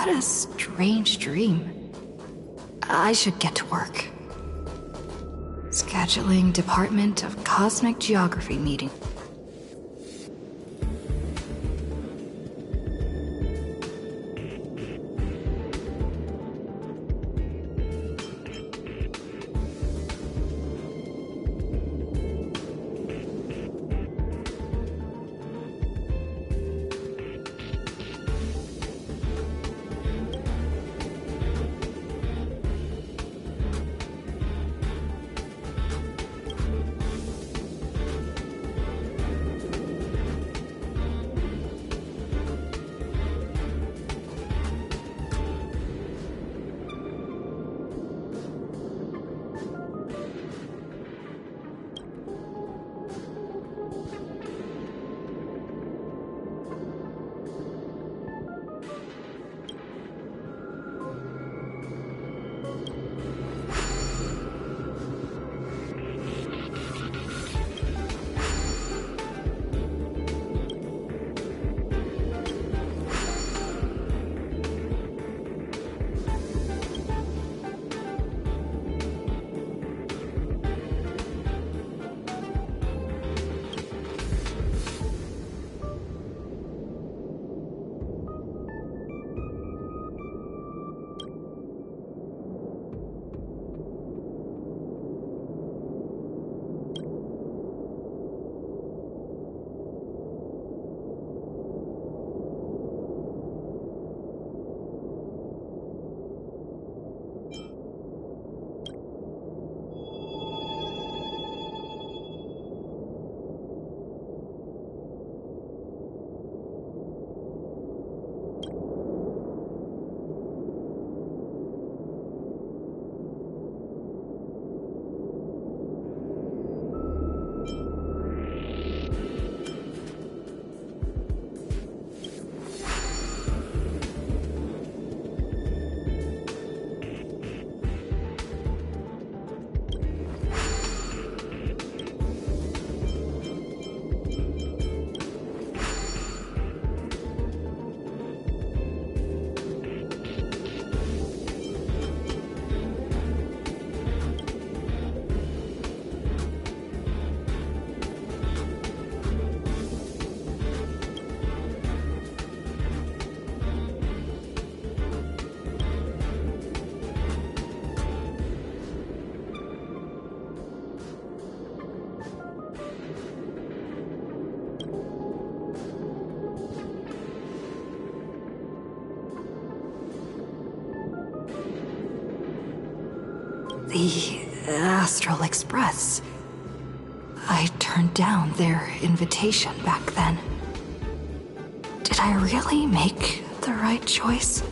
What a strange dream. I should get to work. Scheduling Department of Cosmic Geography meeting. The Astral Express. I turned down their invitation back then. Did I really make the right choice?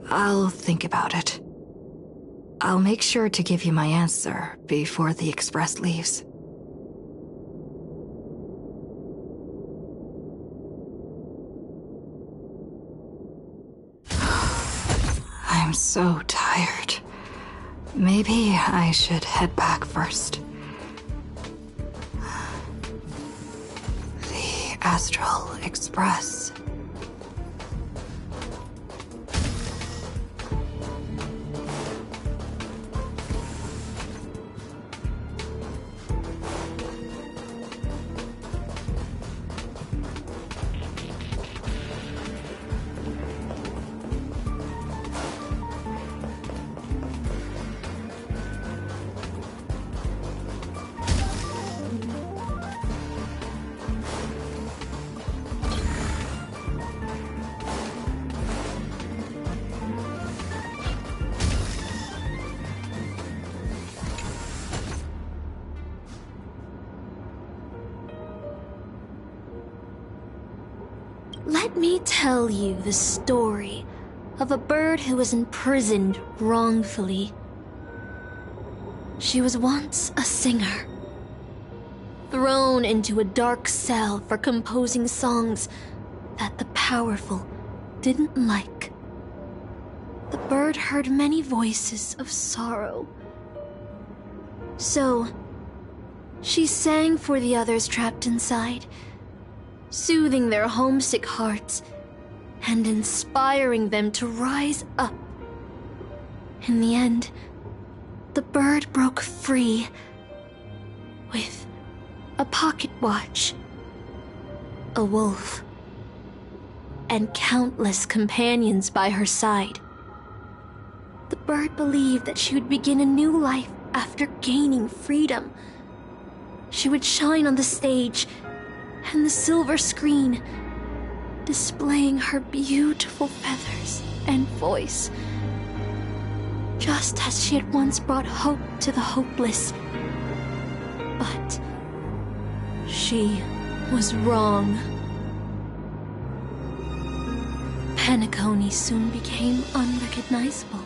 I'll think about it. I'll make sure to give you my answer before the express leaves. I'm so tired. Maybe I should head back first. The Astral Express. Let me tell you the story of a bird who was imprisoned wrongfully. She was once a singer, thrown into a dark cell for composing songs that the powerful didn't like. The bird heard many voices of sorrow. So, she sang for the others trapped inside, soothing their homesick hearts and inspiring them to rise up. In the end, the bird broke free with a pocket watch, a wolf, and countless companions by her side. The bird believed that she would begin a new life after gaining freedom. She would shine on the stage and the silver screen, displaying her beautiful feathers and voice, just as she had once brought hope to the hopeless. But she was wrong. Penacony soon became unrecognizable.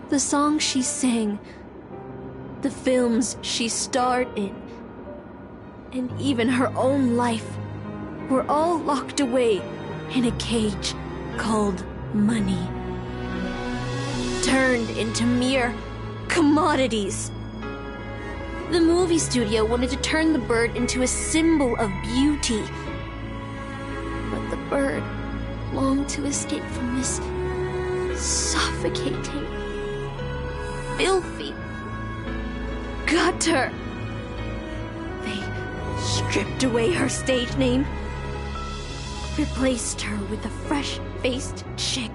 The songs she sang, the films she starred in, and even her own life were all locked away in a cage called money, turned into mere commodities. The movie studio wanted to turn the bird into a symbol of beauty, but the bird longed to escape from this suffocating, filthy gutter. They stripped away her stage name, replaced her with a fresh-faced chick,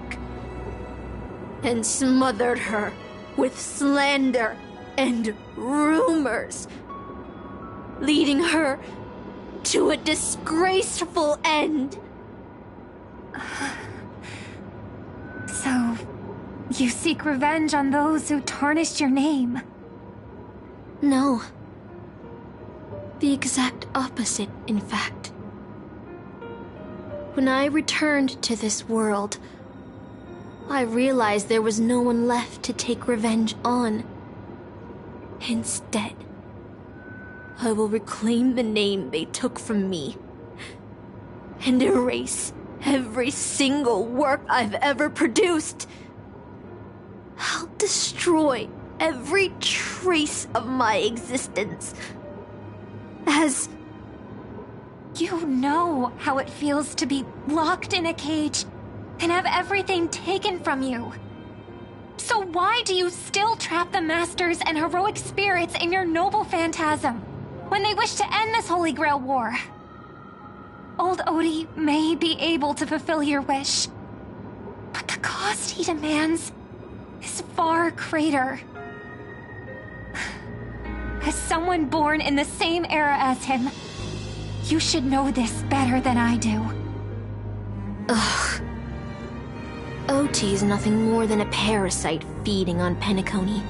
and smothered her with slander and rumors, leading her to a disgraceful end. So, you seek revenge on those who tarnished your name? No. The exact opposite, in fact. When I returned to this world, I realized there was no one left to take revenge on. Instead, I will reclaim the name they took from me and erase every single work I've ever produced. I'll destroy every trace of my existence. As you know how it feels to be locked in a cage and have everything taken from you. So why do you still trap the masters and heroic spirits in your noble phantasm when they wish to end this Holy Grail war? Old Odie may be able to fulfill your wish, but the cost he demands is far greater. As someone born in the same era as him, you should know this better than I do. Ugh. OT is nothing more than a parasite feeding on Penacony.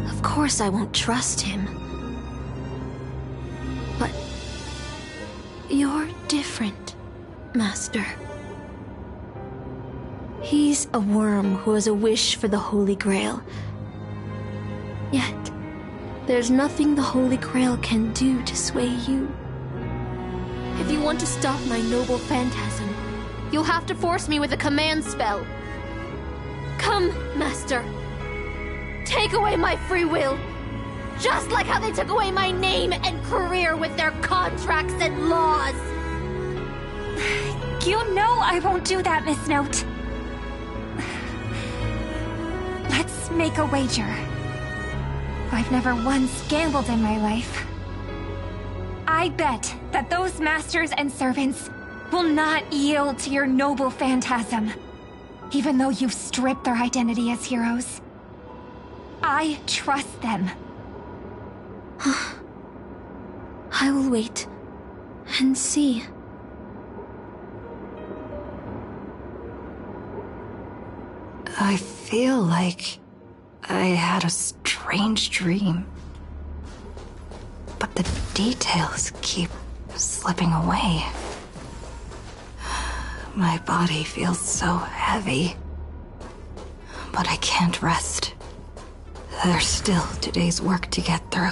Of course I won't trust him. But you're different, Master. He's a worm who has a wish for the Holy Grail. Yet, there's nothing the Holy Grail can do to sway you. If you want to stop my noble phantasm, you'll have to force me with a command spell. Come, Master. Take away my free will. Just like how they took away my name and career with their contracts and laws. You know I won't do that, Miss Note. Let's make a wager. I've never once gambled in my life. I bet that those masters and servants will not yield to your noble phantasm, even though you've stripped their identity as heroes. I trust them. I will wait and see. I feel like I had a strange dream. But the details keep slipping away. My body feels so heavy. But I can't rest. There's still today's work to get through.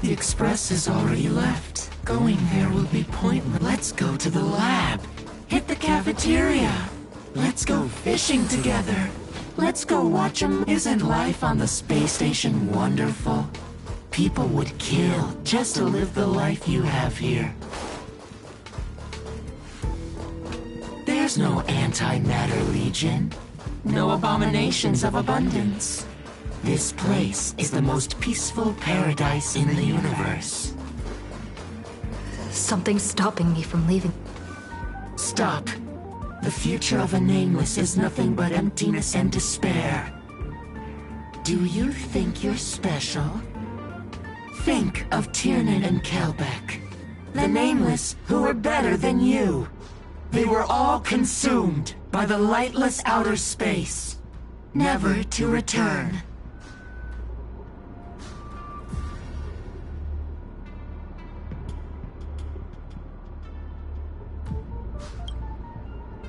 The express is already left. Going there will be pointless. Let's go to the lab. Hit the cafeteria. Let's go fishing together. Let's go watch 'em. Isn't life on the space station wonderful? People would kill just to live the life you have here. There's no antimatter legion. No abominations of abundance. This place is the most peaceful paradise in the universe. Something's stopping me from leaving. Stop. The future of a nameless is nothing but emptiness and despair. Do you think you're special? Think of Tiernan and Kelbeck. The nameless who were better than you. They were all consumed by the lightless outer space, never to return.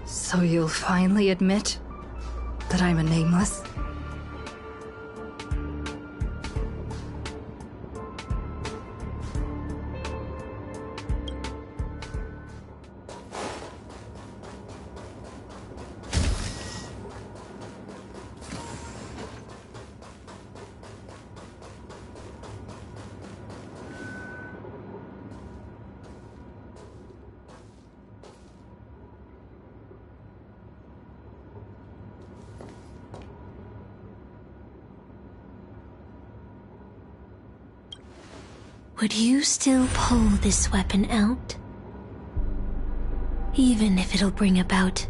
So you'll finally admit that I'm a nameless? Would you still pull this weapon out? Even if it'll bring about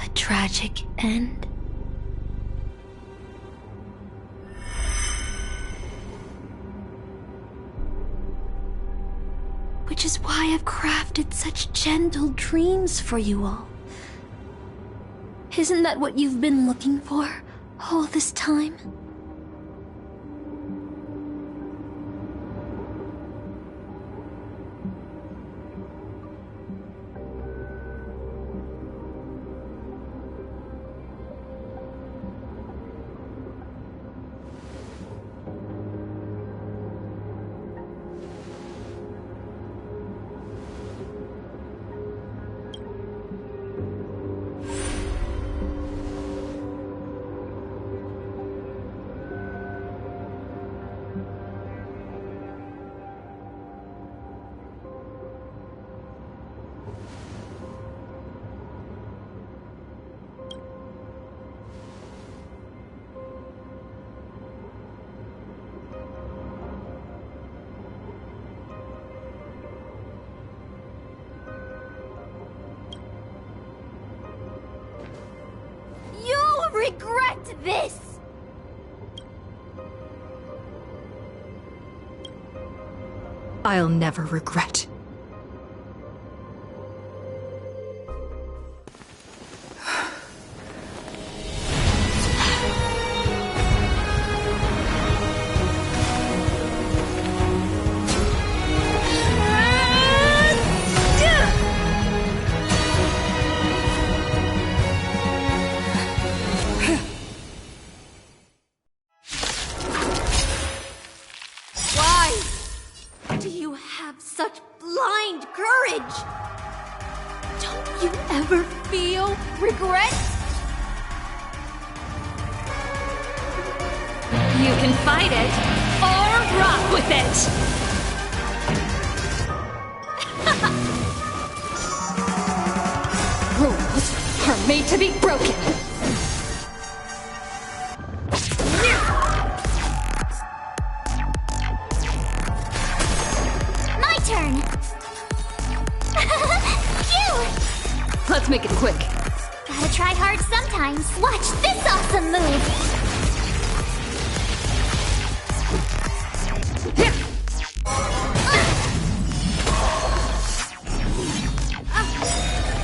a tragic end? Which is why I've crafted such gentle dreams for you all. Isn't that what you've been looking for all this time? Regret this! I'll never regret. You can fight it, or rock with it! Rules are made to be broken! My turn! Cute! Let's make it quick. Gotta try hard sometimes. Watch this awesome move!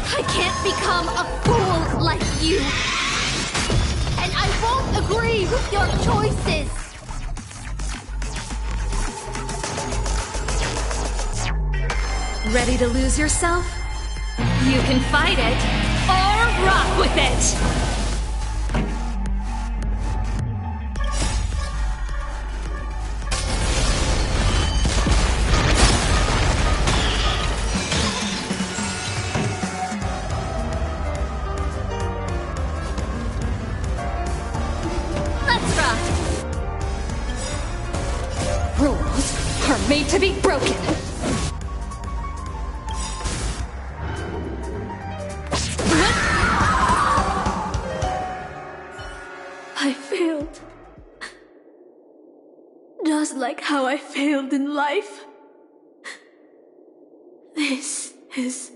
I can't become a fool like you! And I won't agree with your choices! Ready to lose yourself? You can fight it, or rock with it! Rules are made to be broken. I failed. Just like how I failed in life. This is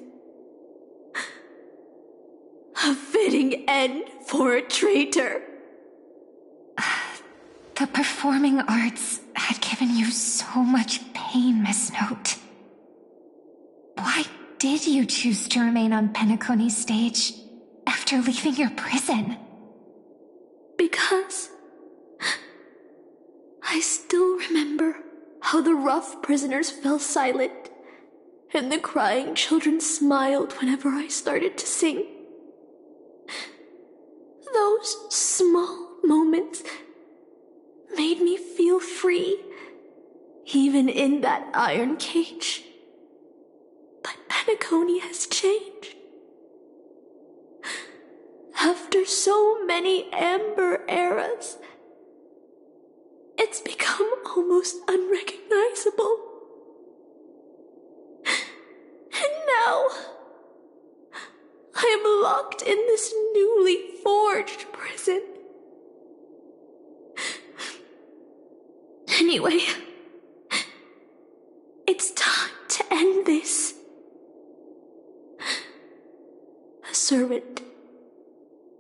a fitting end for a traitor. The performing arts had given you so much pain, Miss Note. Why did you choose to remain on Penacony's stage after leaving your prison? Because I still remember how the rough prisoners fell silent and the crying children smiled whenever I started to sing. Those small moments made me feel free, even in that iron cage. But Penacony has changed. After so many Amber eras, it's become almost unrecognizable. And now, I am locked in this newly forged prison. Anyway, it's time to end this. A servant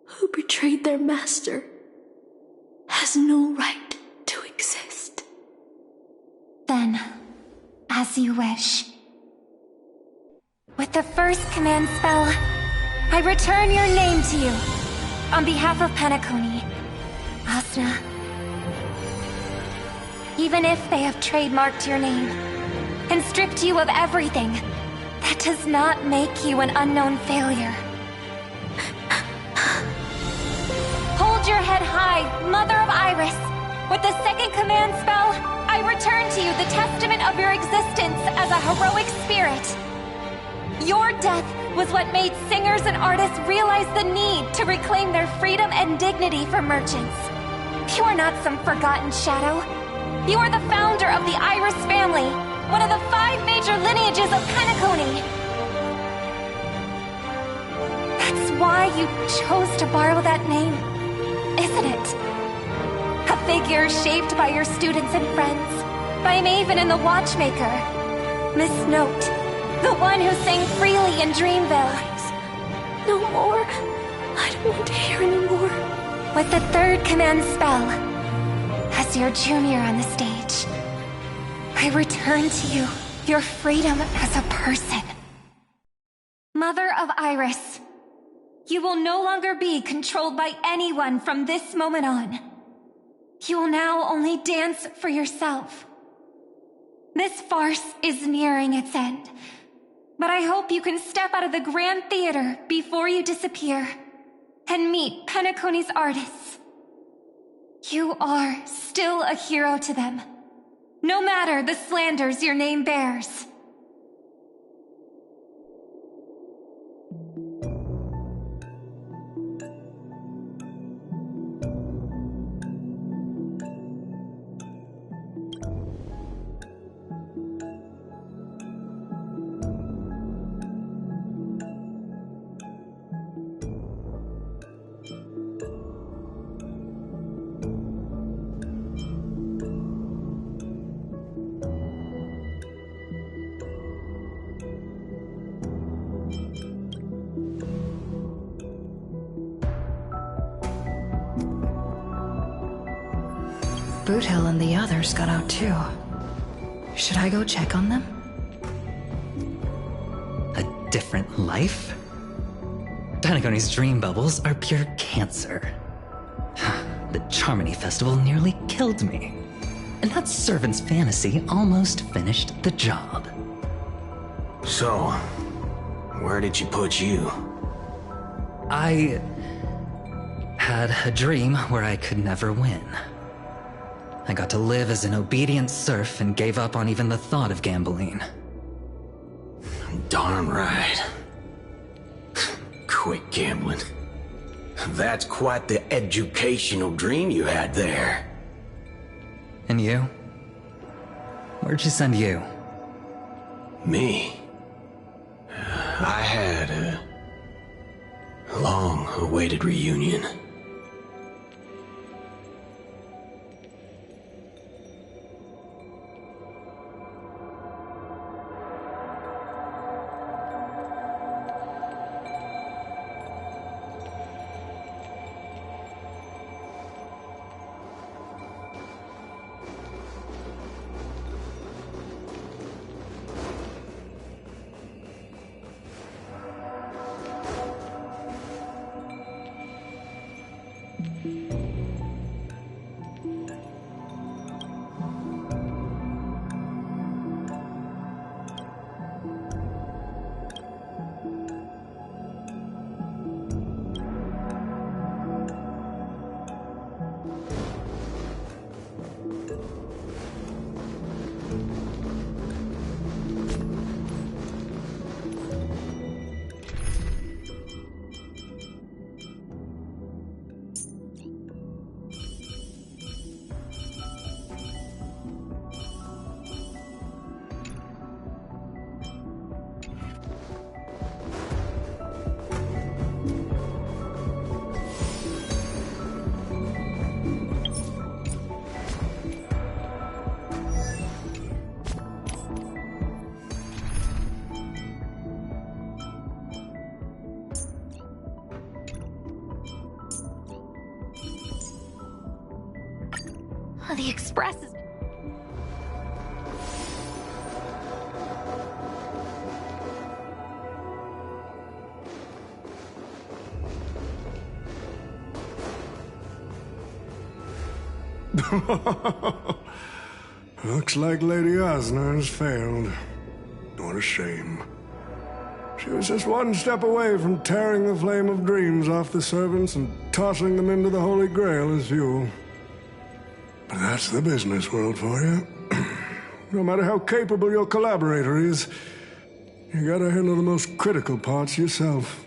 who betrayed their master has no right to exist. Then, as you wish. With the first command spell, I return your name to you. On behalf of Penacony, Asuna. Even if they have trademarked your name and stripped you of everything, that does not make you an unknown failure. Hold your head high, Mother of Iris. With the second command spell, I return to you the testament of your existence as a heroic spirit. Your death was what made singers and artists realize the need to reclaim their freedom and dignity for merchants. You are not some forgotten shadow. You are the founder of the Iris family, one of the 5 major lineages of Penacony. That's why you chose to borrow that name, isn't it? A figure shaped by your students and friends, by Maven and the Watchmaker. Miss Note, the one who sang freely in Dreamville. No more. I don't want to hear anymore. With the third command spell, as your junior on the stage, I return to you your freedom as a person. Mother of Iris, you will no longer be controlled by anyone from this moment on. You will now only dance for yourself. This farce is nearing its end, but I hope you can step out of the Grand Theater before you disappear and meet Penacony's artists. You are still a hero to them, no matter the slanders your name bears. Boothill and the others got out too. Should I go check on them? A different life? Penacony's dream bubbles are pure cancer. The Charmony Festival nearly killed me. And that servant's fantasy almost finished the job. So, where did you put you? I had a dream where I could never win. I got to live as an obedient serf and gave up on even the thought of gambling. Darn right. Quit gambling. That's quite the educational dream you had there. And you? Where'd she send you? Me? I had a long-awaited reunion. The Express is... Looks like Lady Osner has failed. What a shame. She was just one step away from tearing the flame of dreams off the servants and tossing them into the Holy Grail as fuel. But that's the business world for you. No matter how capable your collaborator is, you gotta handle the most critical parts yourself.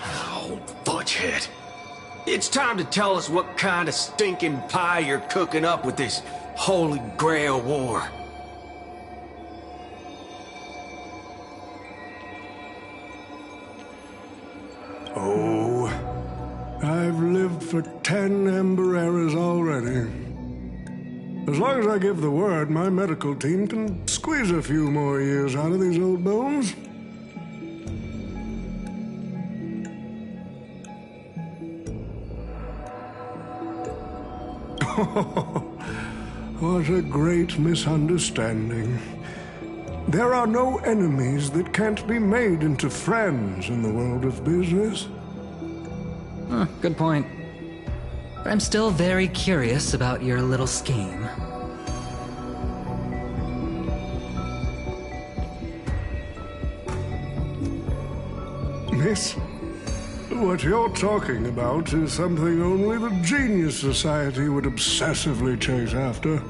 Oh, fudgehead. It's time to tell us what kind of stinking pie you're cooking up with this Holy Grail war. Oh, I've lived for 10 Ember Eras already. As long as I give the word, my medical team can squeeze a few more years out of these old bones. What a great misunderstanding. There are no enemies that can't be made into friends in the world of business. Good point. But I'm still very curious about your little scheme. Miss, what you're talking about is something only the Genius Society would obsessively chase after.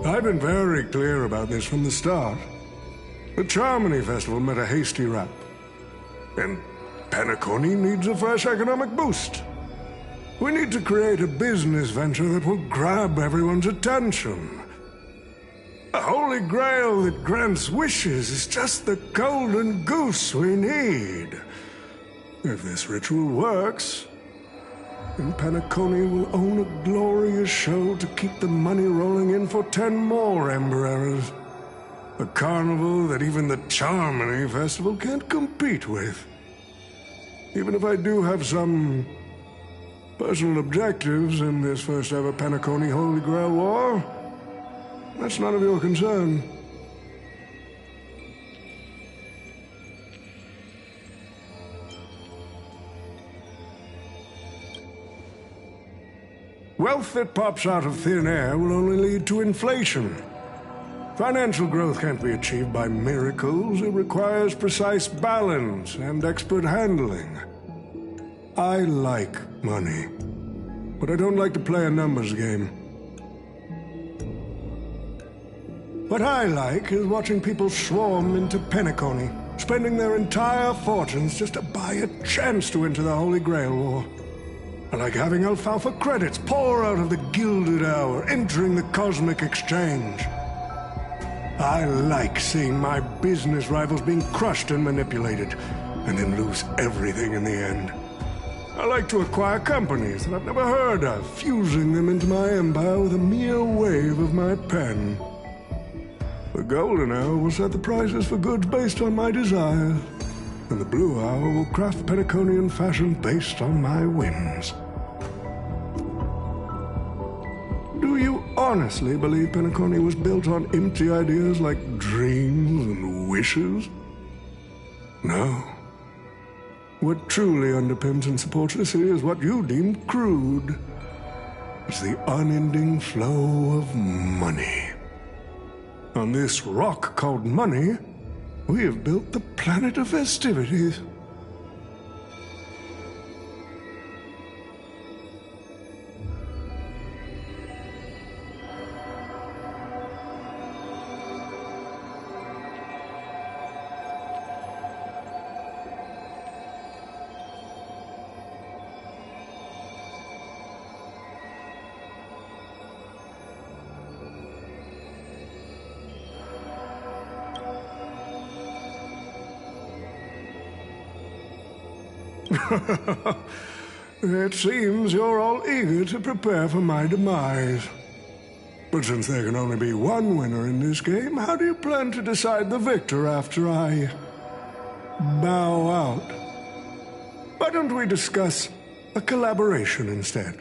I've been very clear about this from the start. The Charmony Festival met a hasty wrap. And Penacony needs a fresh economic boost. We need to create a business venture that will grab everyone's attention. A holy grail that grants wishes is just the golden goose we need. If this ritual works, then Penacony will own a glorious show to keep the money rolling in for 10 more Ember Eras. A carnival that even the Charmony Festival can't compete with. Even if I do have some personal objectives in this first ever Penacony Holy Grail War, that's none of your concern. Wealth that pops out of thin air will only lead to inflation. Financial growth can't be achieved by miracles. It requires precise balance and expert handling. I like money, but I don't like to play a numbers game. What I like is watching people swarm into Penacony, spending their entire fortunes just to buy a chance to enter the Holy Grail War. I like having alfalfa credits pour out of the Gilded Hour, entering the Cosmic Exchange. I like seeing my business rivals being crushed and manipulated, and then lose everything in the end. I like to acquire companies that I've never heard of, fusing them into my empire with a mere wave of my pen. The Golden Hour will set the prices for goods based on my desires, and the Blue Hour will craft Penaconian fashion based on my whims. Do you honestly believe Penacony was built on empty ideas like dreams and wishes? No. What truly underpins and supports the city is what you deem crude. It's the unending flow of money. On this rock called money, we have built the planet of festivities. It seems you're all eager to prepare for my demise. But since there can only be one winner in this game, how do you plan to decide the victor after I bow out? Why don't we discuss a collaboration instead?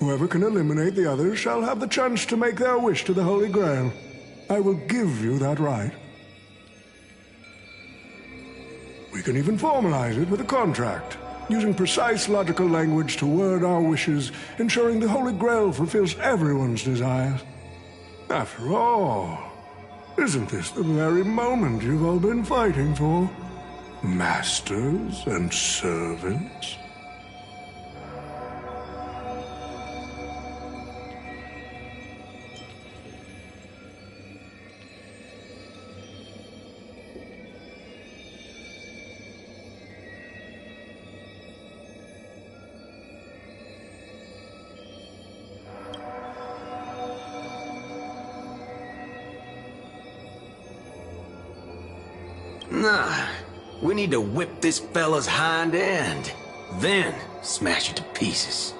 Whoever can eliminate the others shall have the chance to make their wish to the Holy Grail. I will give you that right. We can even formalize it with a contract, using precise logical language to word our wishes, ensuring the Holy Grail fulfills everyone's desires. After all, isn't this the very moment you've all been fighting for? Masters and servants? Nah, we need to whip this fella's hind end, then smash it to pieces.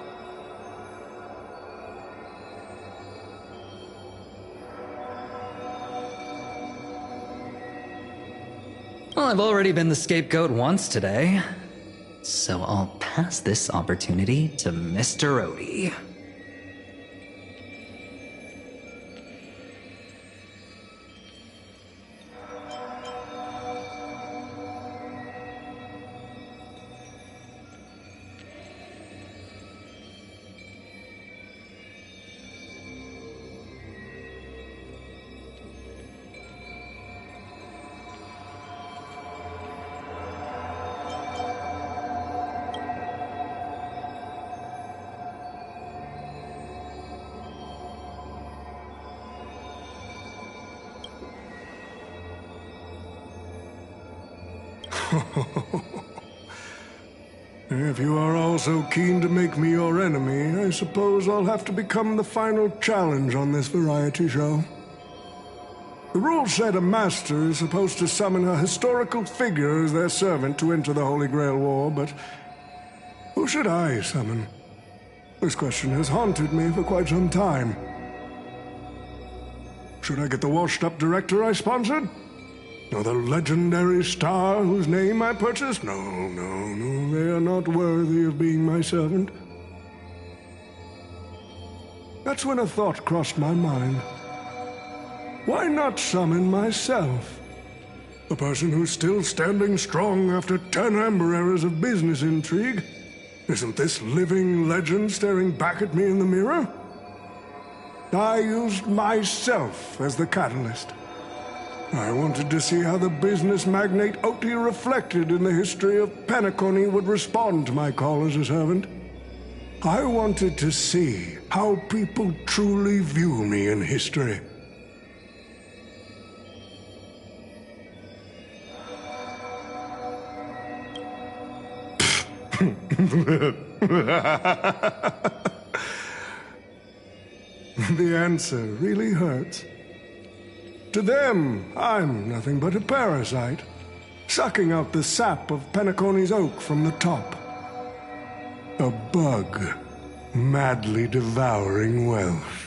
Well, I've already been the scapegoat once today, so I'll pass this opportunity to Mr. Odie. If you are all so keen to make me your enemy, I suppose I'll have to become the final challenge on this variety show. The rules said a master is supposed to summon a historical figure as their servant to enter the Holy Grail War, but who should I summon? This question has haunted me for quite some time. Should I get the washed-up director I sponsored? Or the legendary star whose name I purchased? No, they are not worthy of being my servant. That's when a thought crossed my mind. Why not summon myself? A person who's still standing strong after 10 amber eras of business intrigue? Isn't this living legend staring back at me in the mirror? I used myself as the catalyst. I wanted to see how the business magnate Oti reflected in the history of Penacony would respond to my call as a servant. I wanted to see how people truly view me in history. The answer really hurts. To them, I'm nothing but a parasite, sucking out the sap of Penacony's oak from the top. A bug, madly devouring wealth.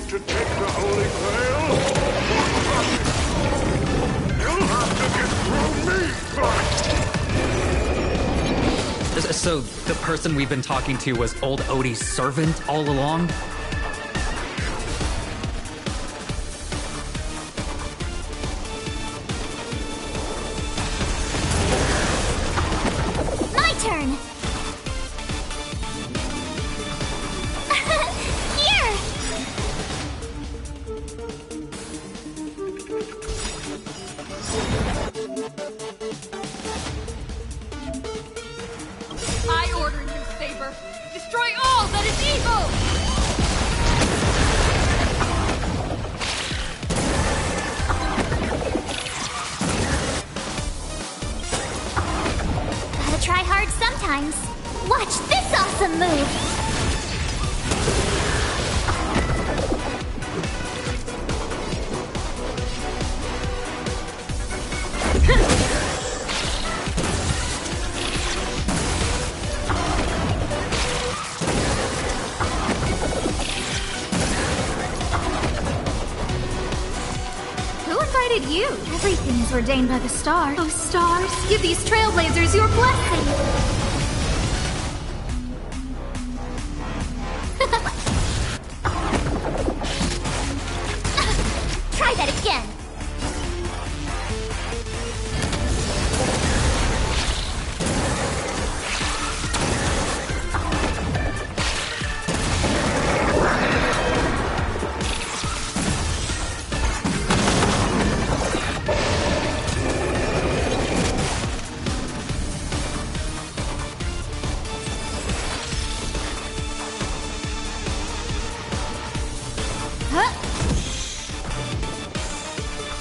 To take the Holy Grail? You'll have to get through me first! So, the person we've been talking to was old Odie's servant all along? My turn! I order you, Saber! Destroy all that is evil! Gotta try hard sometimes. Watch this awesome move! You. Everything is ordained by the star. Oh, stars, give these Trailblazers your blessing! Try that again!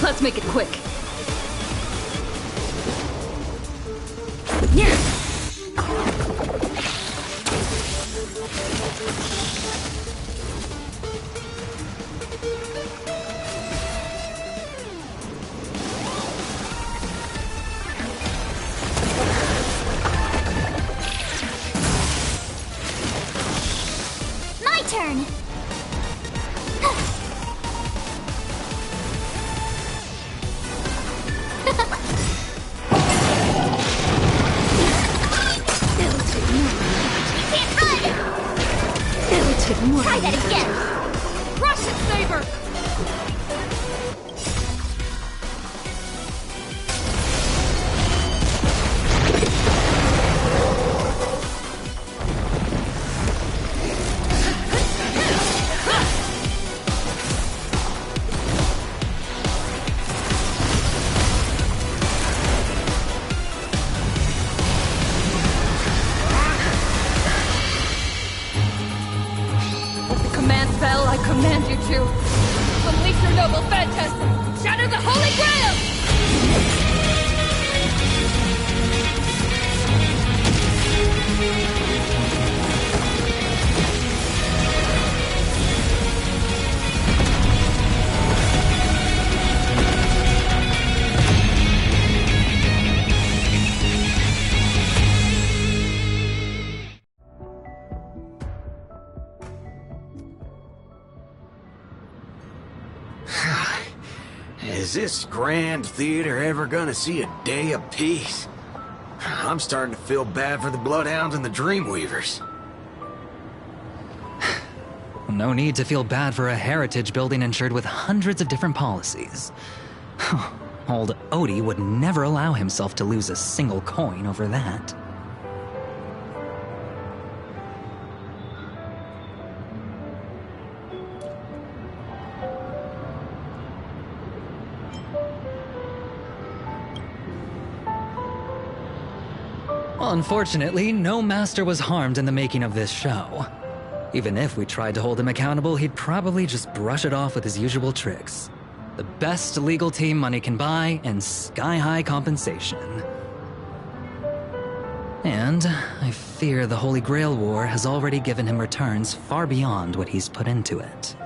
Let's make it quick. My turn! Try that again! Rush it, Saber! I command you to unleash your noble phantasm! Shatter the Holy Grail! Is this grand theater ever gonna see a day of peace? I'm starting to feel bad for the Bloodhounds and the Dreamweavers. No need to feel bad for a heritage building insured with hundreds of different policies. Old Odie would never allow himself to lose a single coin over that. Unfortunately, no master was harmed in the making of this show. Even if we tried to hold him accountable, he'd probably just brush it off with his usual tricks. The best legal team money can buy, and sky-high compensation. And I fear the Holy Grail War has already given him returns far beyond what he's put into it.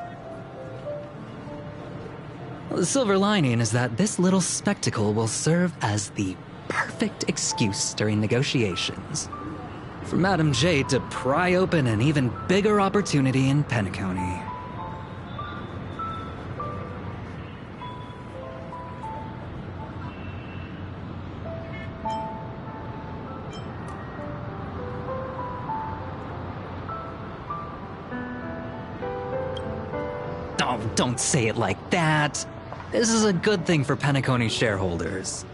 The silver lining is that this little spectacle will serve as the perfect excuse during negotiations for Madame Jade to pry open an even bigger opportunity in Penacony. Oh, don't say it like that. This is a good thing for Penacony shareholders.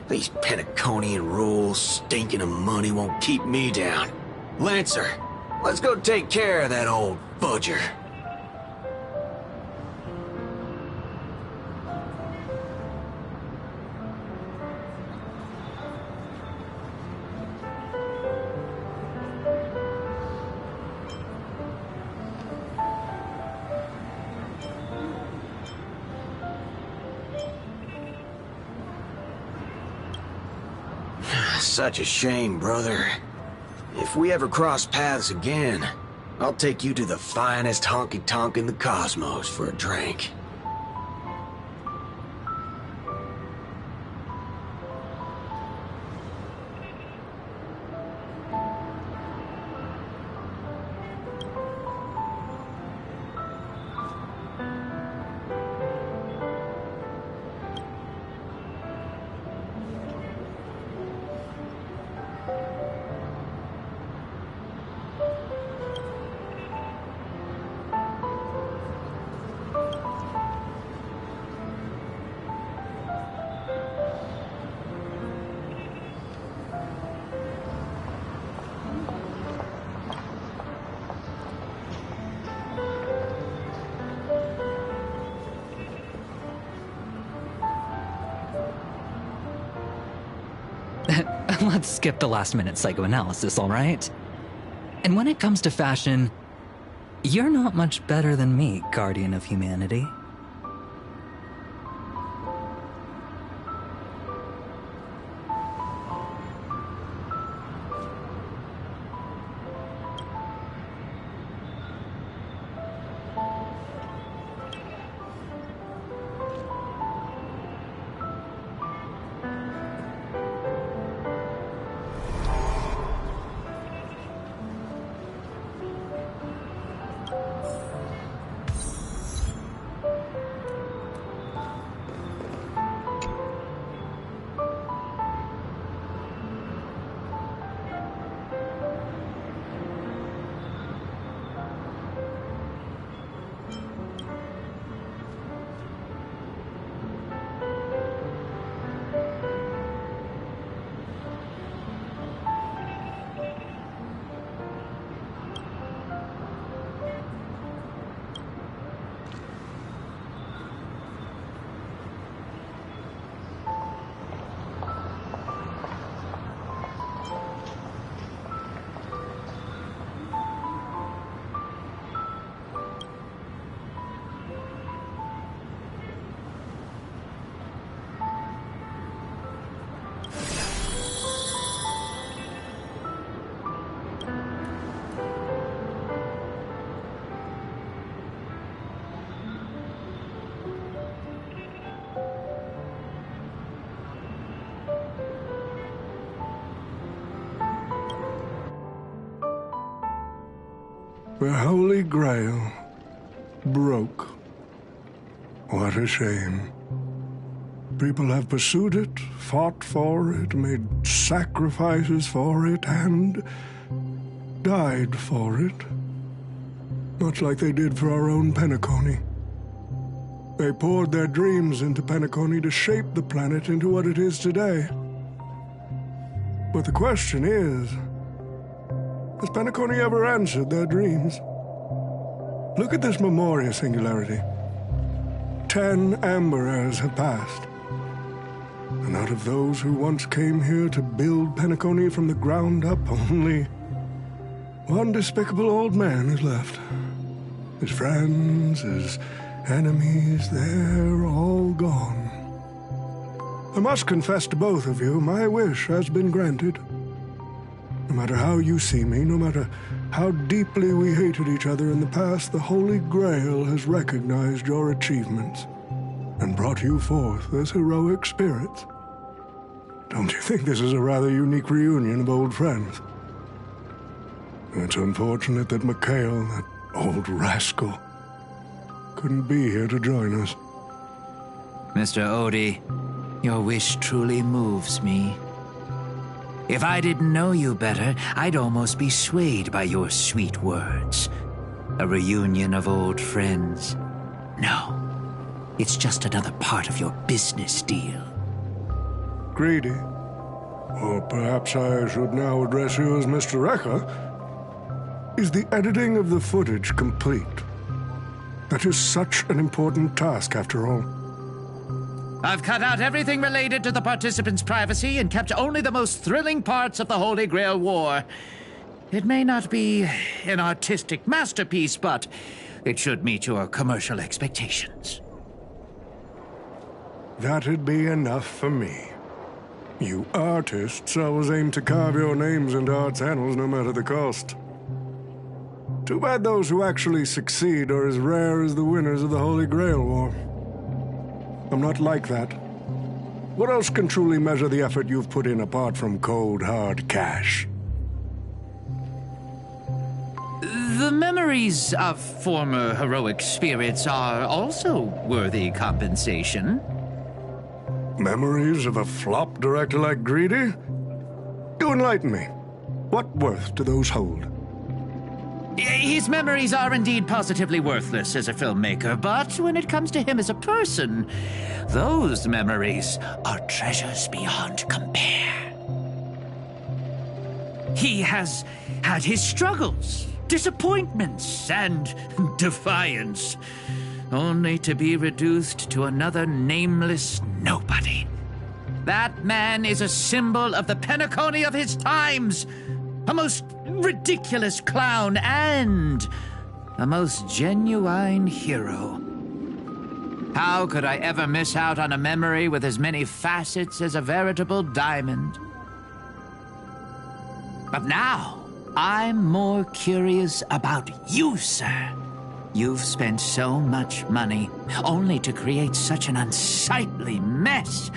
These Penaconian rules, stinking of money, won't keep me down. Lancer, let's go take care of that old fudger. Such a shame, brother. If we ever cross paths again, I'll take you to the finest honky-tonk in the cosmos for a drink. Let's skip the last-minute psychoanalysis, all right? And when it comes to fashion, you're not much better than me, Guardian of Humanity. The Holy Grail broke. What a shame. People have pursued it, fought for it, made sacrifices for it, and died for it. Much like they did for our own Penacony. They poured their dreams into Penacony to shape the planet into what it is today. But the question is, has Penacony ever answered their dreams? Look at this Memoria singularity. 10 Amber Eras have passed. And out of those who once came here to build Penacony from the ground up, only one despicable old man is left. His friends, his enemies, they're all gone. I must confess to both of you, my wish has been granted. No matter how you see me, no matter how deeply we hated each other in the past, the Holy Grail has recognized your achievements and brought you forth as heroic spirits. Don't you think this is a rather unique reunion of old friends? It's unfortunate that Mikhail, that old rascal, couldn't be here to join us. Mr. Odie, your wish truly moves me. If I didn't know you better, I'd almost be swayed by your sweet words. A reunion of old friends. No, it's just another part of your business deal. Greedy. Or perhaps I should now address you as Mr. Rekka. Is the editing of the footage complete? That is such an important task, after all. I've cut out everything related to the participants' privacy and kept only the most thrilling parts of the Holy Grail War. It may not be an artistic masterpiece, but it should meet your commercial expectations. That'd be enough for me. You artists always aim to carve your names into art's annals no matter the cost. Too bad those who actually succeed are as rare as the winners of the Holy Grail War. I'm not like that. What else can truly measure the effort you've put in apart from cold, hard cash? The memories of former heroic spirits are also worthy compensation. Memories of a flop director like Greedy? Do enlighten me. What worth do those hold? His memories are indeed positively worthless as a filmmaker, but when it comes to him as a person, those memories are treasures beyond compare. He has had his struggles, disappointments, and defiance, only to be reduced to another nameless nobody. That man is a symbol of the Penacony of his times, a most ridiculous clown, and a most genuine hero. How could I ever miss out on a memory with as many facets as a veritable diamond? But now, I'm more curious about you, sir. You've spent so much money, only to create such an unsightly mess.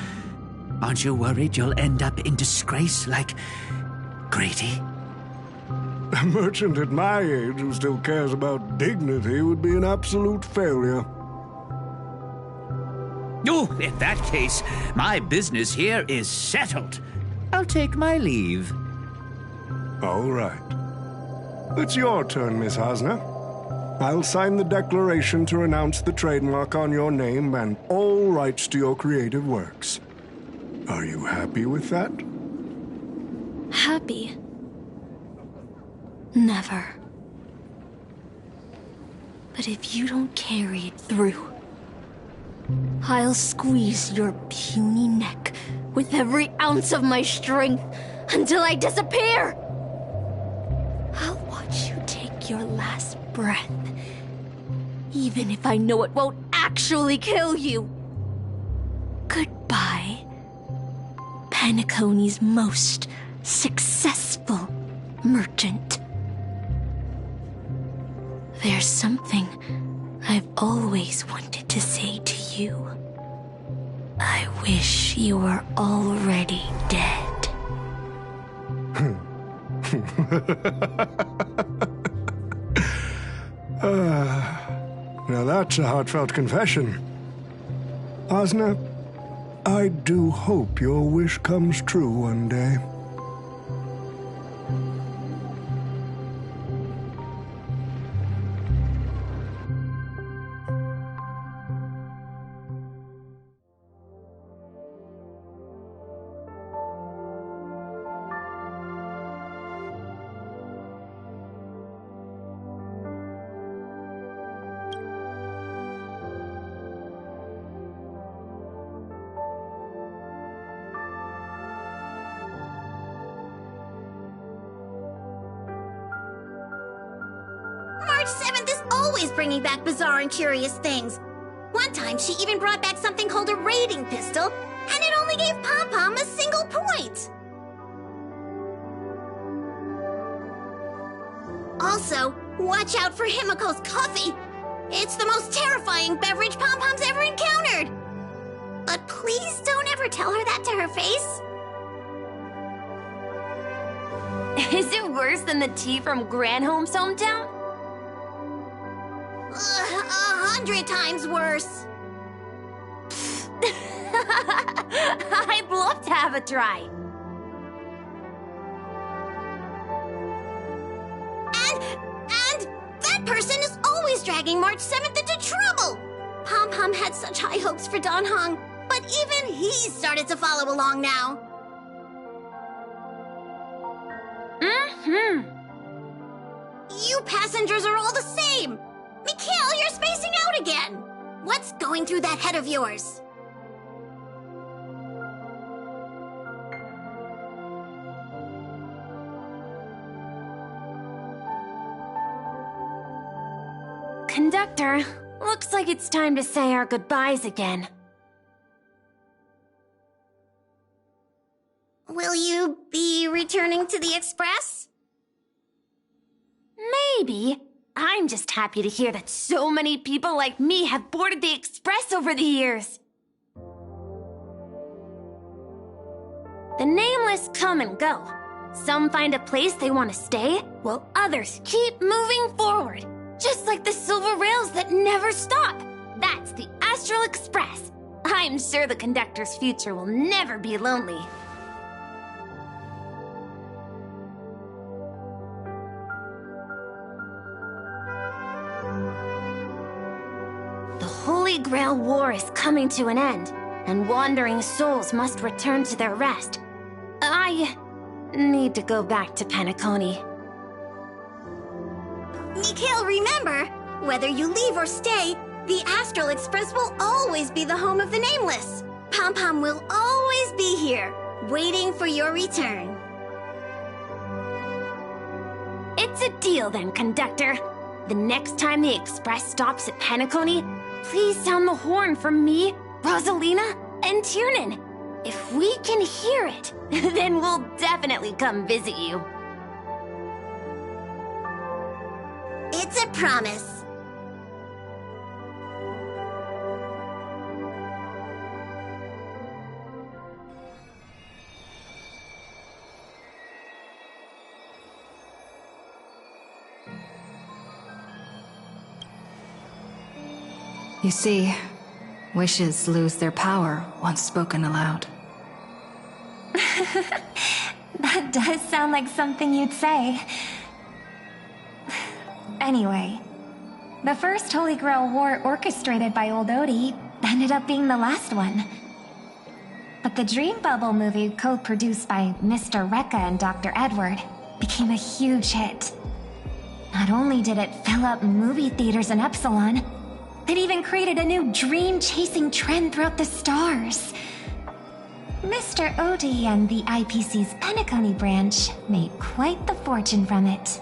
Aren't you worried you'll end up in disgrace like Greedy? A merchant at my age who still cares about dignity would be an absolute failure. Oh, in that case, my business here is settled. I'll take my leave. All right. It's your turn, Miss Hasna. I'll sign the declaration to renounce the trademark on your name and all rights to your creative works. Are you happy with that? Happy? Never. But if you don't carry it through, I'll squeeze your puny neck with every ounce of my strength until I disappear! I'll watch you take your last breath, even if I know it won't actually kill you. Goodbye, Penacony's most successful merchant. There's something I've always wanted to say to you. I wish you were already dead. Now that's a heartfelt confession. Hasna, I do hope your wish comes true one day. always bringing back bizarre and curious things. One time, she even brought back something called a raiding pistol, and it only gave Pom-Pom a single point. Also, watch out for Himiko's coffee. It's the most terrifying beverage Pom-Pom's ever encountered. But please don't ever tell her that to her face. Is it worse than the tea from Granholm's hometown? 100 times worse. I'd love to have a try. And that person is always dragging March 7th into trouble. Pom-Pom had such high hopes for Dan Heng, but even he started to follow along now. You passengers are all the same. Mikhail, you're spacing out again. What's going through that head of yours? Conductor, looks like it's time to say our goodbyes again. Will you be returning to the Express? Maybe. I'm just happy to hear that so many people like me have boarded the Express over the years. The nameless come and go. Some find a place they want to stay, while others keep moving forward. Just like the silver rails that never stop. That's the Astral Express. I'm sure the conductor's future will never be lonely. The Holy Grail War is coming to an end, and wandering souls must return to their rest. I need to go back to Penacony. Mikhail, remember, whether you leave or stay, the Astral Express will always be the home of the Nameless. Pom-Pom will always be here, waiting for your return. It's a deal then, conductor. The next time the Express stops at Penacony, please sound the horn for me, Rosalina, and Tiernan. If we can hear it, then we'll definitely come visit you. It's a promise. You see, wishes lose their power once spoken aloud. That does sound like something you'd say. Anyway, the first Holy Grail War orchestrated by Old Odie ended up being the last one. But the Dream Bubble movie co-produced by Mr. Rekka and Dr. Edward became a huge hit. Not only did it fill up movie theaters in Epsilon, it even created a new dream-chasing trend throughout the stars. Mr. Odie and the IPC's Penacony branch made quite the fortune from it.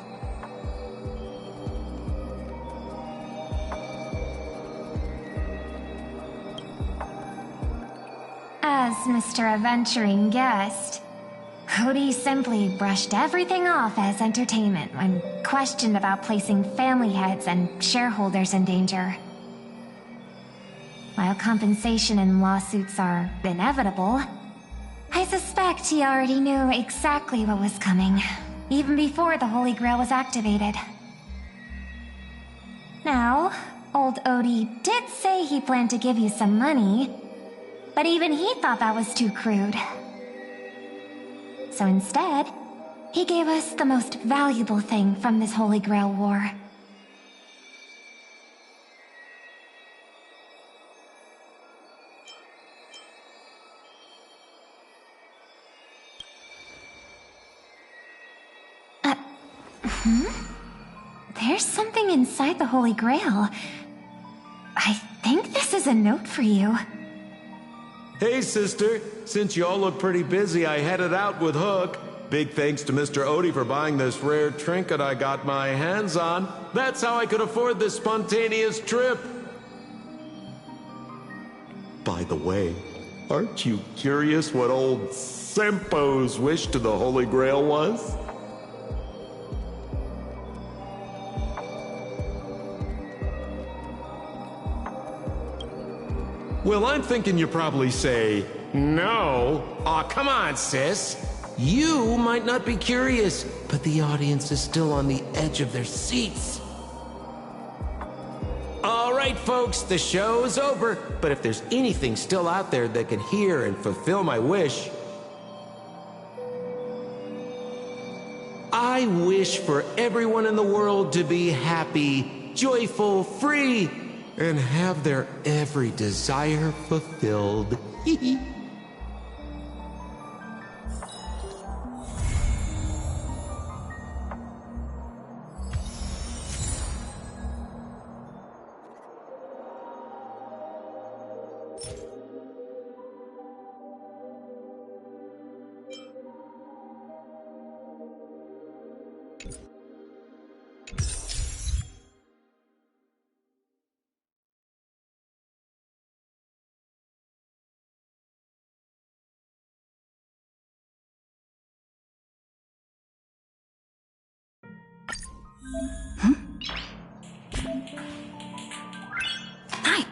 As Mr. Adventuring Guest, Odie simply brushed everything off as entertainment when questioned about placing family heads and shareholders in danger. While compensation and lawsuits are inevitable, I suspect he already knew exactly what was coming, even before the Holy Grail was activated. Now, old Odie did say he planned to give you some money, but even he thought that was too crude. So instead, he gave us the most valuable thing from this Holy Grail War. There's something inside the Holy Grail. I think this is a note for you. Hey, sister. Since you all look pretty busy, I headed out with Hook. Big thanks to Mr. Odie for buying this rare trinket I got my hands on. That's how I could afford this spontaneous trip. By the way, aren't you curious what old Sempo's wish to the Holy Grail was? Well, I'm thinking you probably say, no. Aw, come on, sis. You might not be curious, but the audience is still on the edge of their seats. All right, folks, the show's over. But if there's anything still out there that can hear and fulfill my wish, I wish for everyone in the world to be happy, joyful, free, and have their every desire fulfilled. Hi.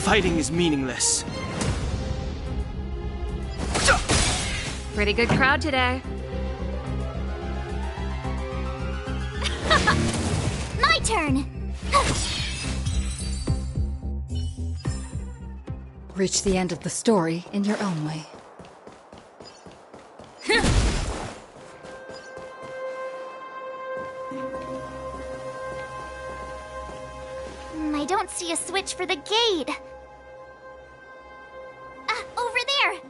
Fighting is meaningless. Pretty good crowd today. My turn! Reach the end of the story in your own way. I don't see a switch for the gate. Over there!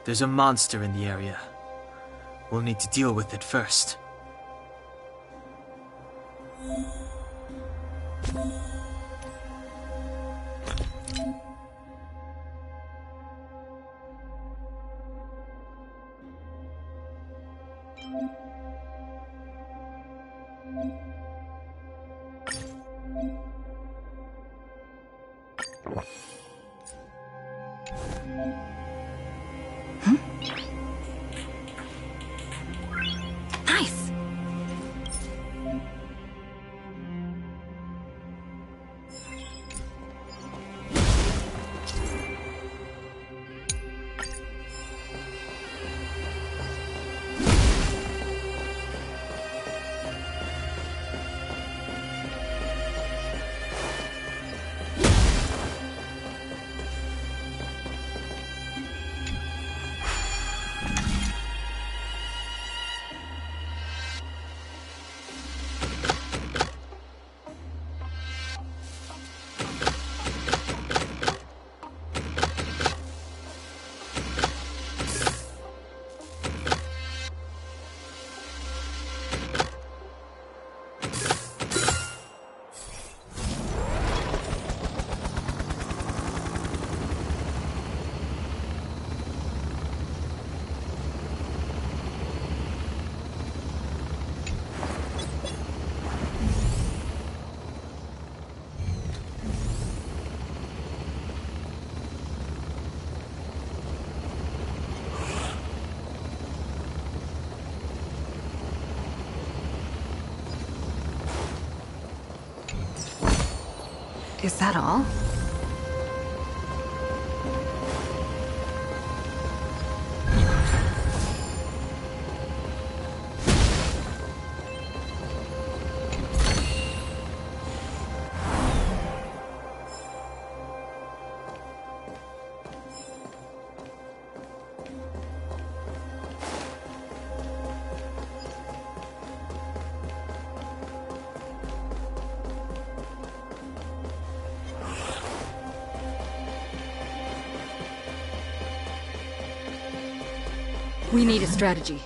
There's a monster in the area. We'll need to deal with it first. Nice. Is that all? We need a strategy.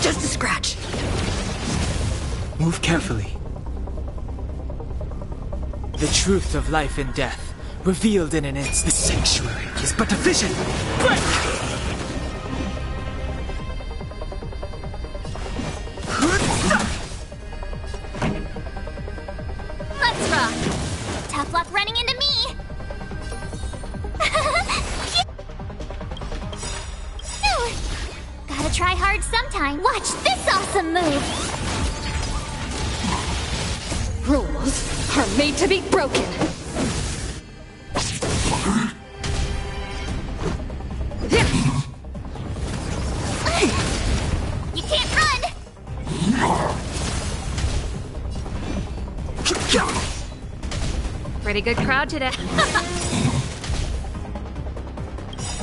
Just a scratch. Move carefully. The truth of life and death, revealed in an instant. The sanctuary is but a vision. Break! Let's rock! Tough luck running into me! Gotta try hard sometime. Watch this awesome move! Rules are made to be broken. You can't run! Pretty good crowd today.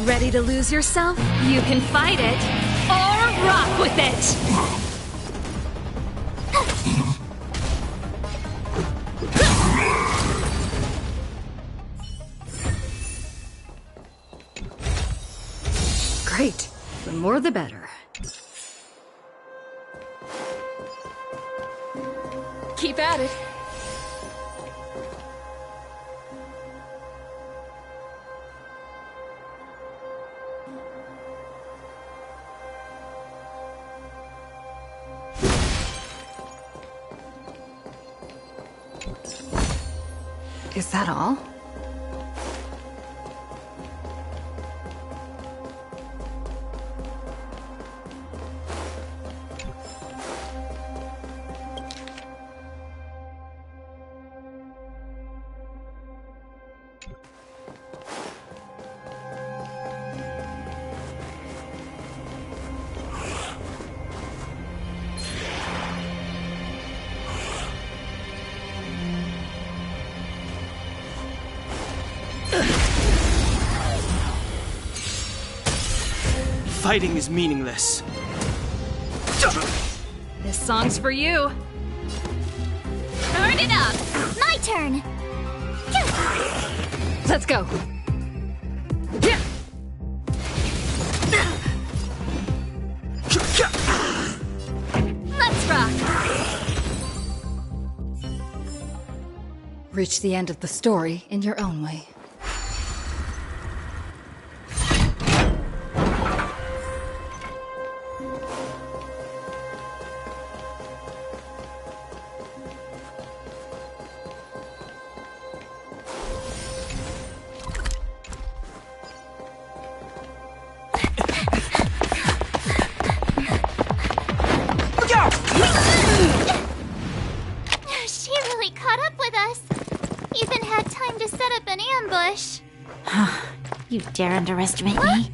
Ready to lose yourself? You can fight it, or rock with it! Great. The more the better. Keep at it. Is that all? Fighting is meaningless. This song's for you. Turn it up! My turn! Let's go. Let's rock! Reach the end of the story in your own way. She really caught up with us. Even had time to set up an ambush. You dare underestimate me?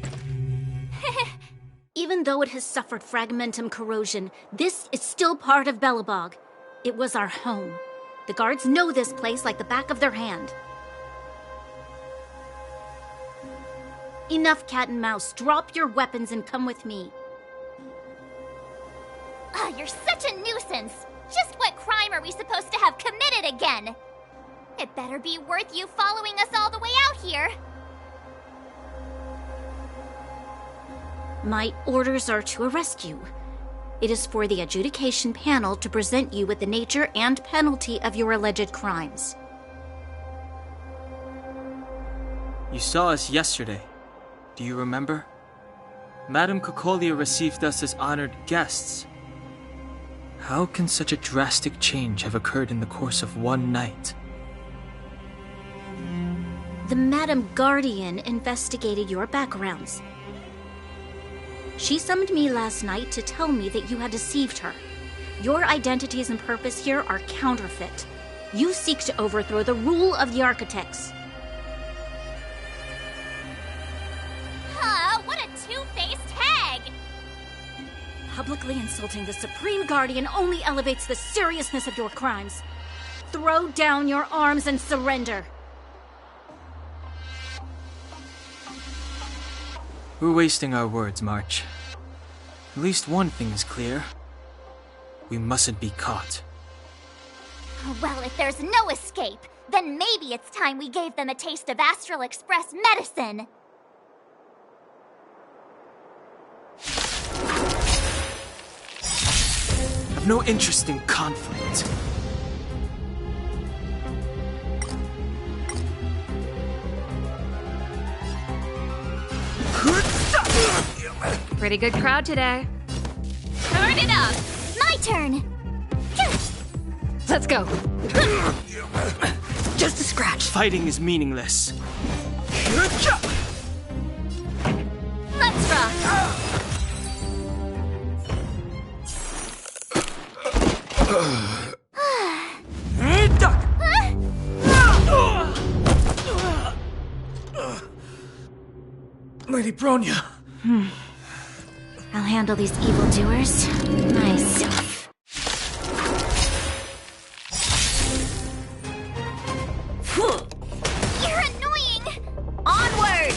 Even though it has suffered fragmentum corrosion, this is still part of Belobog. It was our home. The guards know this place like the back of their hand. Enough cat and mouse. Drop your weapons and come with me. Ah, you're such a nuisance. Just what crime are we supposed to have committed again? It better be worth you following us all the way out here. My orders are to arrest you. It is for the adjudication panel to present you with the nature and penalty of your alleged crimes. You saw us yesterday. Do you remember? Madame Cocolia received us as honored guests. How can such a drastic change have occurred in the course of one night? The Madam Guardian investigated your backgrounds. She summoned me last night to tell me that you had deceived her. Your identities and purpose here are counterfeit. You seek to overthrow the rule of the Architects. Huh, what a two-faced hag! Publicly insulting the Supreme Guardian only elevates the seriousness of your crimes. Throw down your arms and surrender. We're wasting our words, March. At least one thing is clear. We mustn't be caught. Well, if there's no escape, then maybe it's time we gave them a taste of Astral Express medicine. I've no interest in conflict. Pretty good crowd today. Turn it up! My turn! Let's go. Just a scratch. Fighting is meaningless. Let's rock! Lady Bronya. I'll handle these evildoers myself. You're annoying! Onward!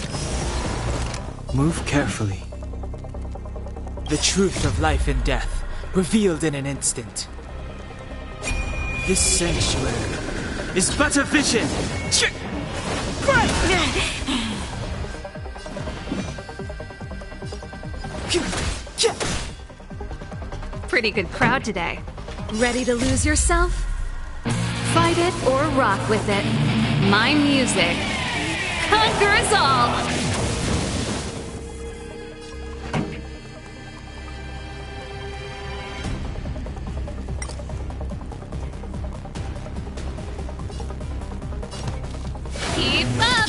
Move carefully. The truth of life and death, revealed in an instant. This sanctuary is but a vision! Pretty good crowd today. Ready to lose yourself? Fight it or rock with it. My music conquers all! Keep up!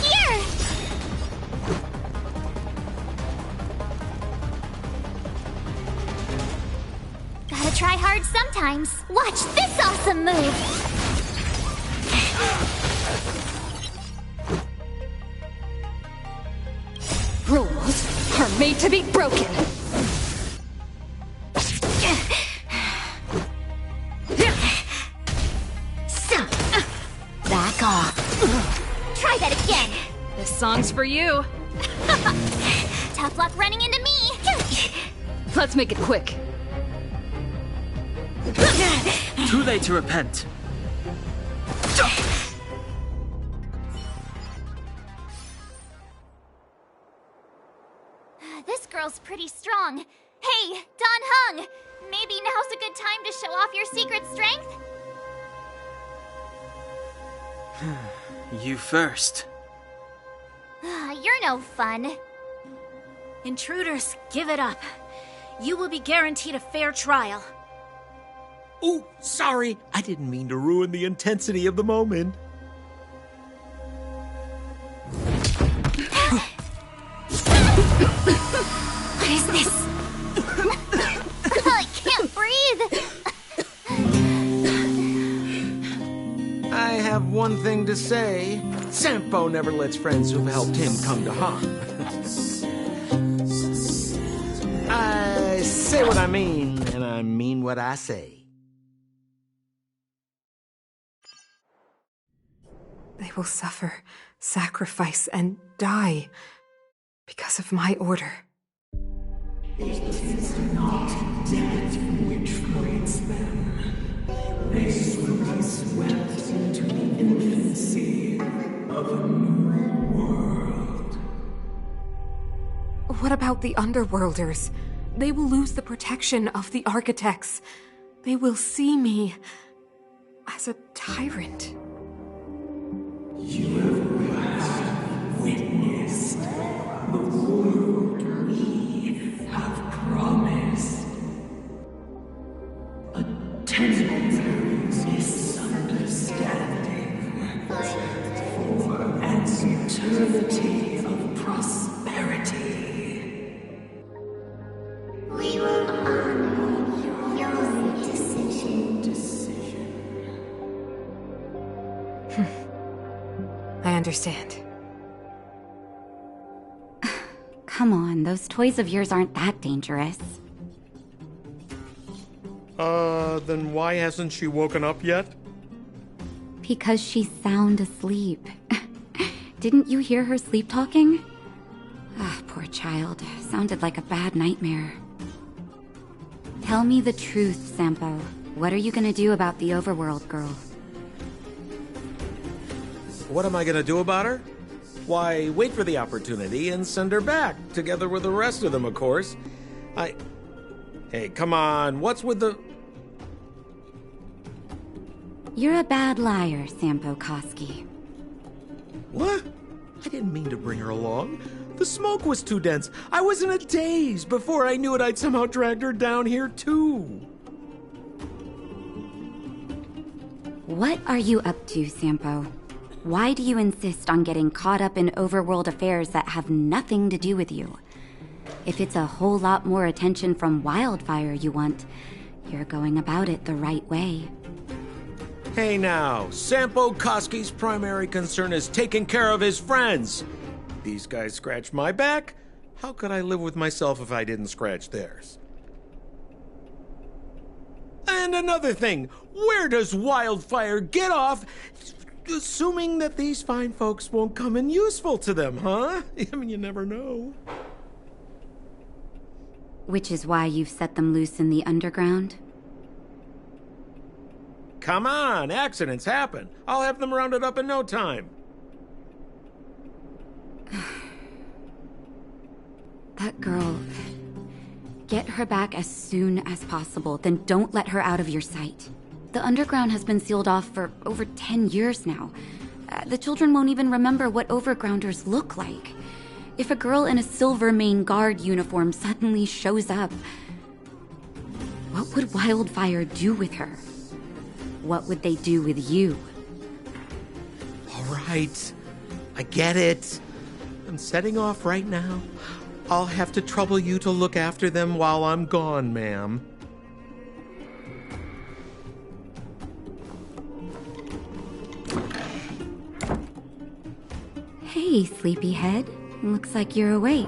Here! Gotta try hard sometimes. Watch this awesome move! Rules are made to be broken. Back off. Try that again! This song's for you. Tough luck running into me! Let's make it quick. Too late to repent. This girl's pretty strong. Hey, Don Hung! Maybe now's a good time to show off your secret strength? You first. You're no fun. Intruders, give it up. You will be guaranteed a fair trial. Ooh, sorry. I didn't mean to ruin the intensity of the moment. What is this? I can't breathe! I have one thing to say. Sampo never lets friends who've helped him come to harm. I say what I mean, and I mean what I say. They will suffer, sacrifice, and die because of my order. It is not death which creates them. They will be swept into the infancy of a new world. What about the Underworlders? They will lose the protection of the Architects. They will see me as a tyrant. You have witnessed the misunderstanding for an eternity of prosperity. We will honor your decision. I understand. Come on, those toys of yours aren't that dangerous. Then why hasn't she woken up yet? Because she's sound asleep. Didn't you hear her sleep talking? Ah, poor child. Sounded like a bad nightmare. Tell me the truth, Sampo. What are you gonna do about the overworld girl? What am I gonna do about her? Why, wait for the opportunity and send her back, together with the rest of them, of course. Hey, come on, what's with the... You're a bad liar, Sampo Koski. What? I didn't mean to bring her along. The smoke was too dense. I was in a daze. Before I knew it, I'd somehow dragged her down here, too. What are you up to, Sampo? Why do you insist on getting caught up in overworld affairs that have nothing to do with you? If it's a whole lot more attention from Wildfire you want, you're going about it the right way. Hey now, Sampo Koski's primary concern is taking care of his friends. These guys scratched my back. How could I live with myself if I didn't scratch theirs? And another thing, where does Wildfire get off assuming that these fine folks won't come in useful to them, huh? I mean, you never know. Which is why you've set them loose in the underground? Come on, accidents happen. I'll have them rounded up in no time. That girl... Get her back as soon as possible, then don't let her out of your sight. The underground has been sealed off for over 10 years now. The children won't even remember what overgrounders look like. If a girl in a Silvermane Guard uniform suddenly shows up, what would Wildfire do with her? What would they do with you? All right, I get it. I'm setting off right now. I'll have to trouble you to look after them while I'm gone, ma'am. Hey, sleepyhead. Looks like you're awake.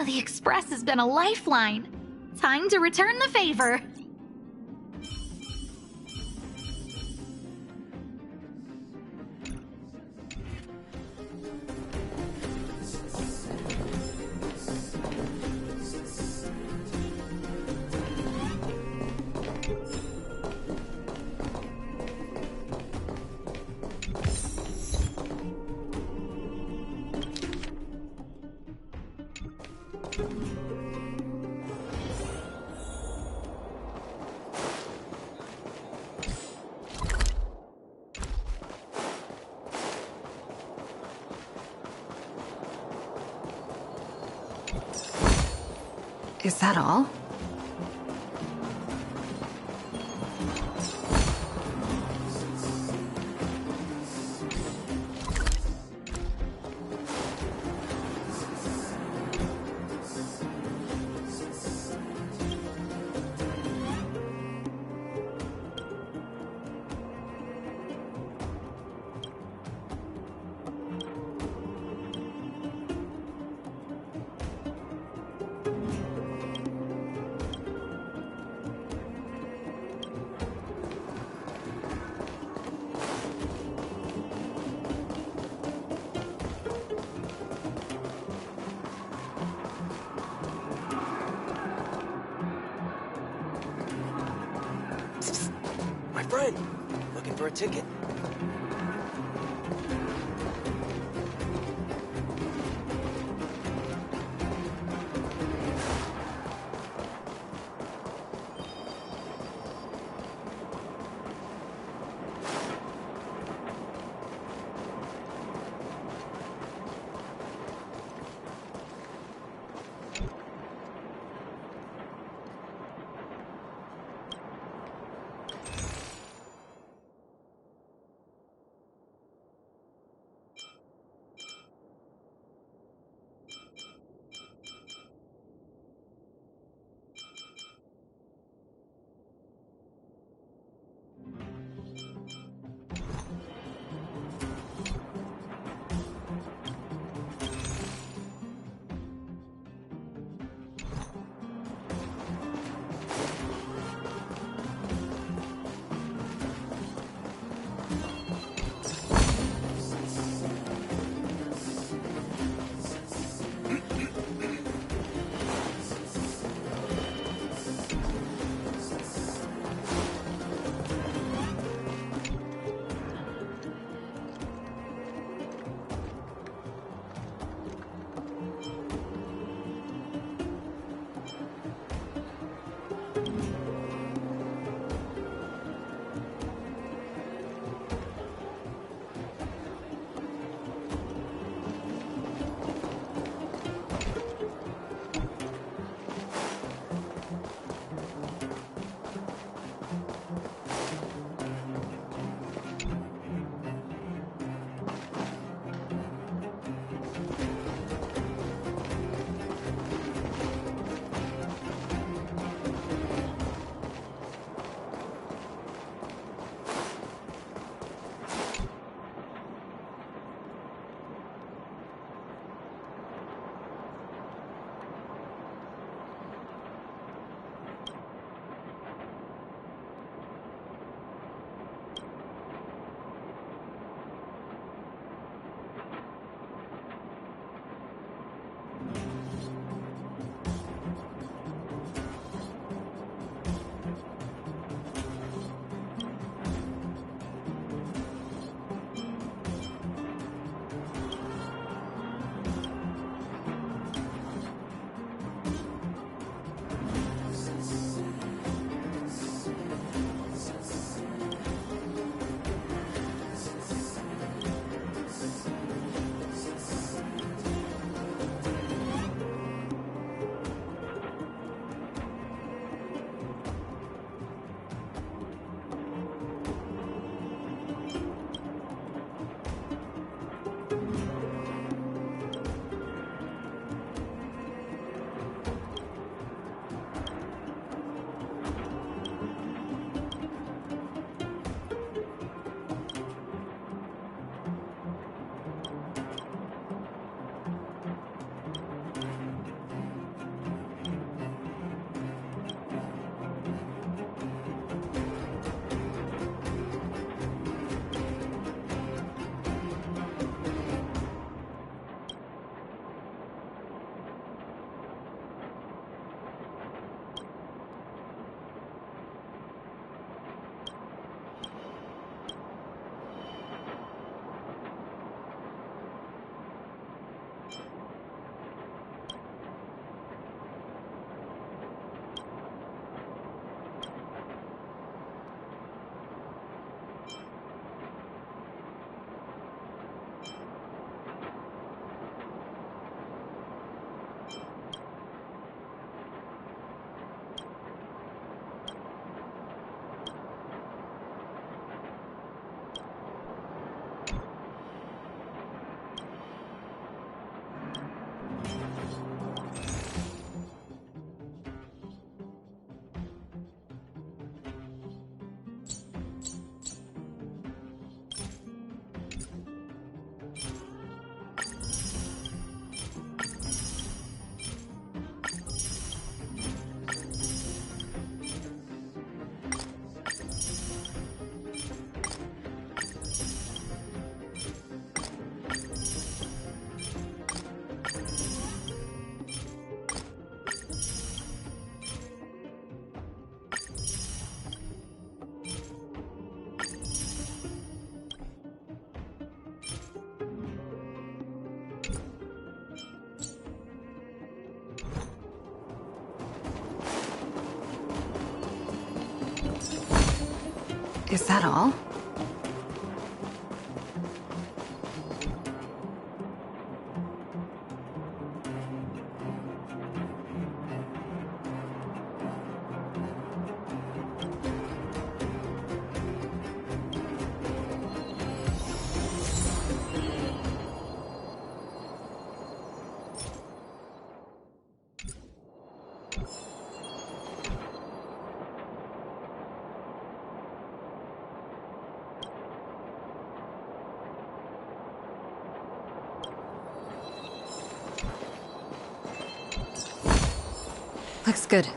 The Express has been a lifeline. Time to return the favor. Is that all? My friend, looking for a ticket. Is that all? Looks good.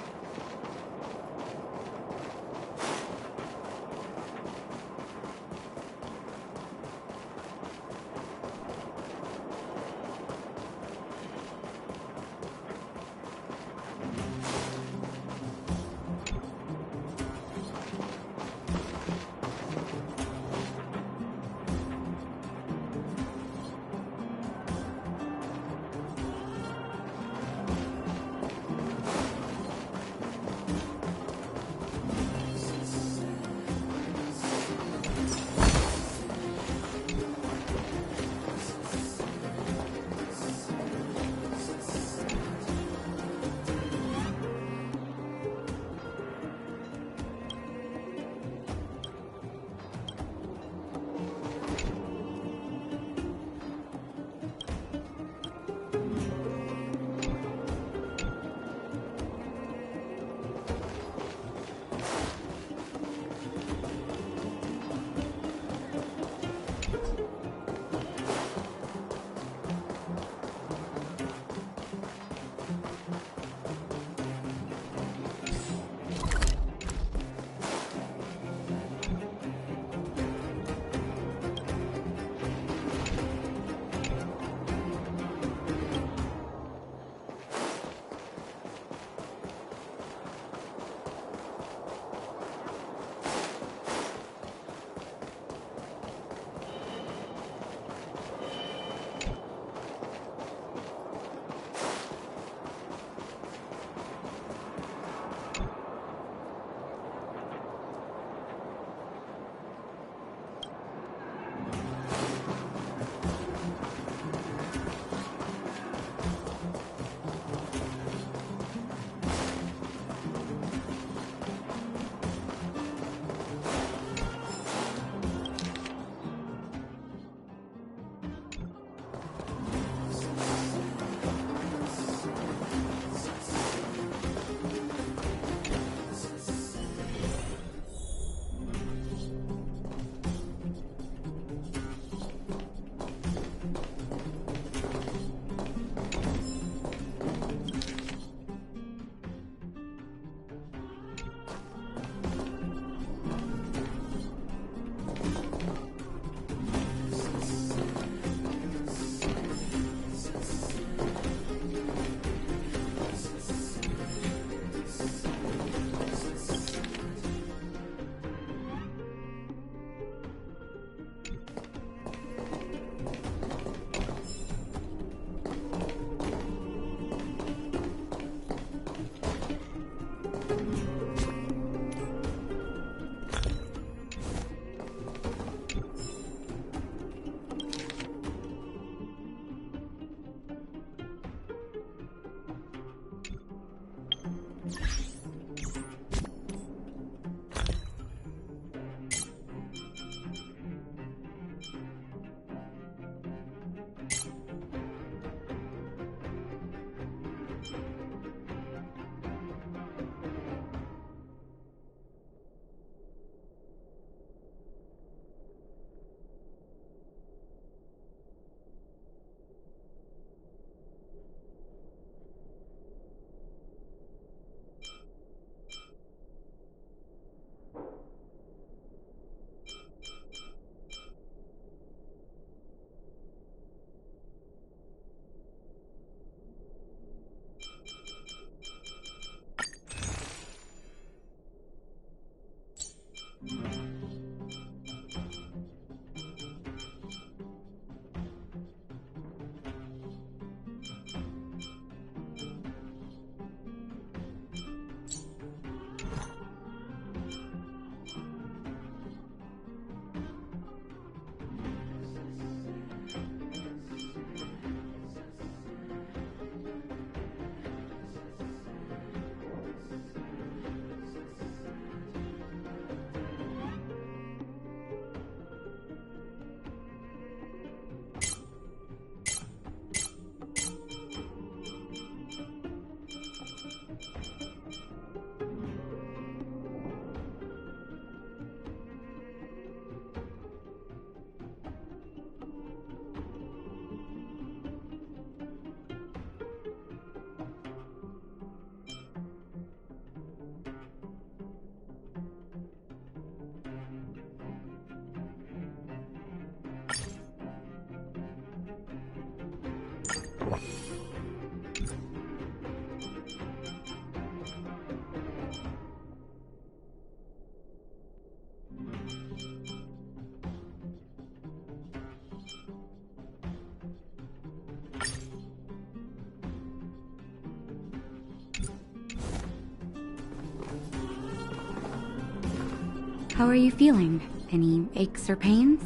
How are you feeling? Any aches or pains?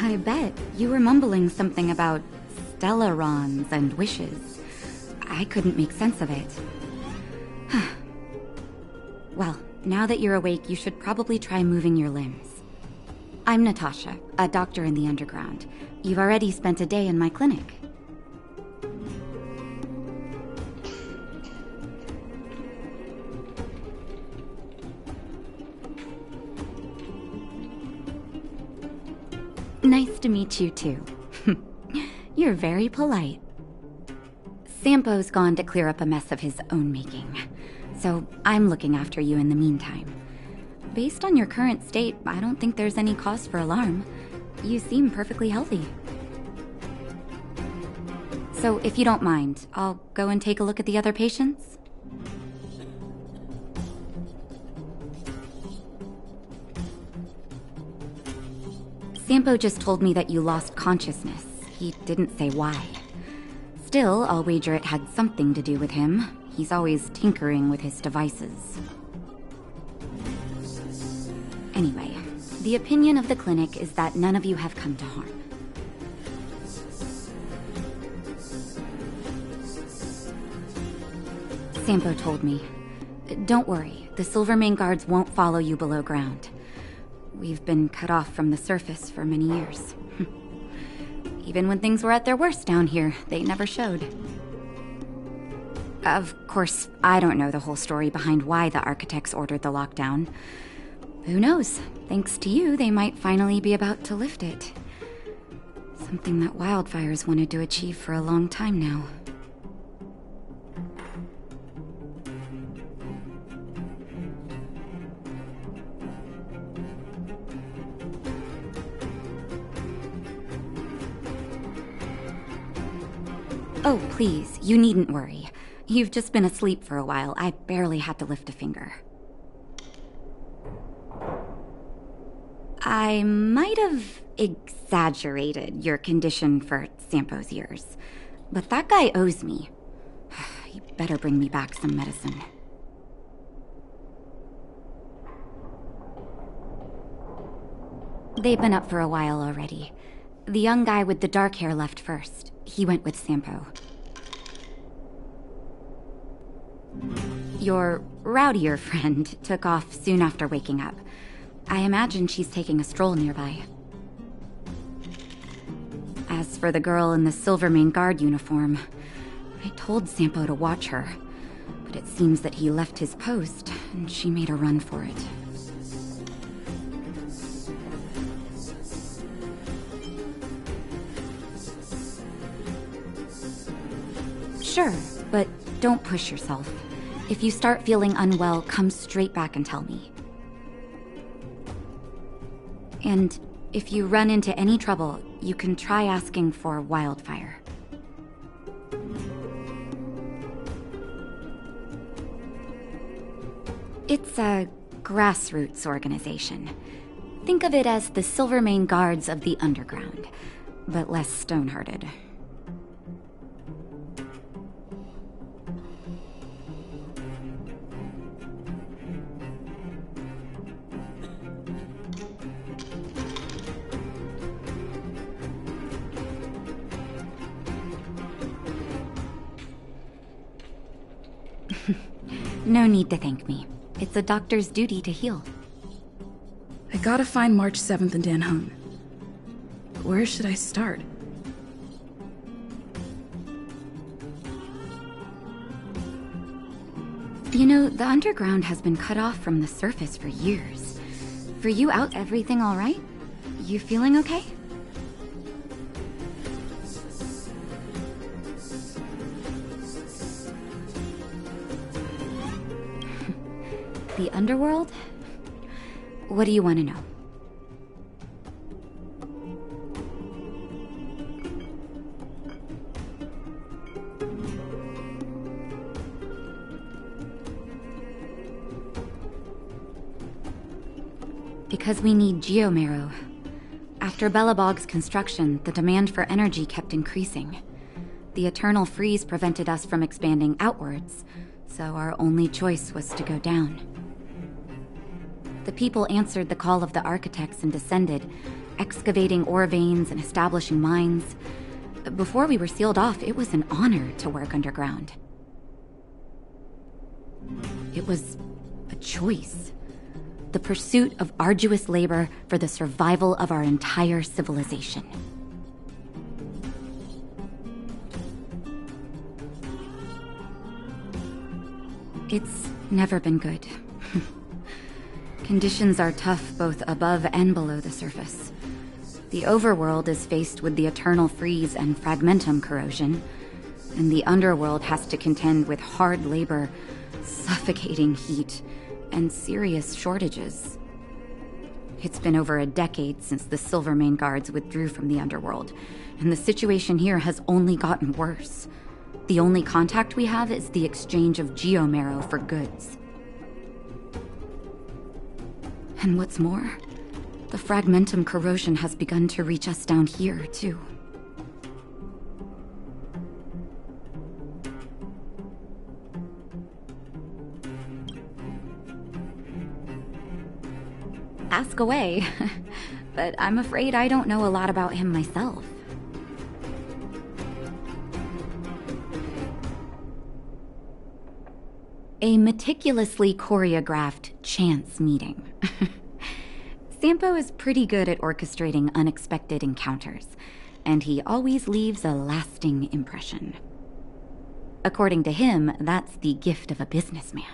I bet. You were mumbling something about stellarons and wishes. I couldn't make sense of it. Well, now that you're awake, you should probably try moving your limbs. I'm Natasha, a doctor in the underground. You've already spent a day in my clinic. Nice to meet you, too. You're very polite. Sampo's gone to clear up a mess of his own making, so I'm looking after you in the meantime. Based on your current state, I don't think there's any cause for alarm. You seem perfectly healthy. So if you don't mind, I'll go and take a look at the other patients? Sampo just told me that you lost consciousness. He didn't say why. Still, I'll wager it had something to do with him. He's always tinkering with his devices. Anyway, the opinion of the clinic is that none of you have come to harm. Sampo told me. Don't worry, the Silvermane guards won't follow you below ground. We've been cut off from the surface for many years. Even when things were at their worst down here, they never showed. Of course, I don't know the whole story behind why the architects ordered the lockdown. Who knows? Thanks to you, they might finally be about to lift it. Something that Wildfire's wanted to achieve for a long time now. Oh, please, you needn't worry. You've just been asleep for a while. I barely had to lift a finger. I might have exaggerated your condition for Sampo's years, but that guy owes me. He better bring me back some medicine. They've been up for a while already. The young guy with the dark hair left first. He went with Sampo. Your rowdier friend took off soon after waking up. I imagine she's taking a stroll nearby. As for the girl in the Silvermane guard uniform, I told Sampo to watch her, but it seems that he left his post and she made a run for it. Sure, but don't push yourself. If you start feeling unwell, come straight back and tell me. And if you run into any trouble, you can try asking for Wildfire. It's a grassroots organization. Think of it as the Silvermane Guards of the Underground, but less stone-hearted. No need to thank me. It's a doctor's duty to heal. I gotta find March 7th and Dan Hung. Where should I start? You know, the underground has been cut off from the surface for years. For you out, everything all right? You feeling okay? The underworld? What do you want to know? Because we need geomarrow. After Belobog's construction, the demand for energy kept increasing. The eternal freeze prevented us from expanding outwards, so our only choice was to go down. The people answered the call of the architects and descended, excavating ore veins and establishing mines. Before we were sealed off, it was an honor to work underground. It was a choice. The pursuit of arduous labor for the survival of our entire civilization. It's never been good. Conditions are tough both above and below the surface. The overworld is faced with the eternal freeze and fragmentum corrosion, and the underworld has to contend with hard labor, suffocating heat, and serious shortages. It's been over a decade since the Silvermane guards withdrew from the underworld, and the situation here has only gotten worse. The only contact we have is the exchange of geomarrow for goods. And what's more, the fragmentum corrosion has begun to reach us down here, too. Ask away, but I'm afraid I don't know a lot about him myself. A meticulously choreographed chance meeting. Sampo is pretty good at orchestrating unexpected encounters, and he always leaves a lasting impression. According to him, that's the gift of a businessman.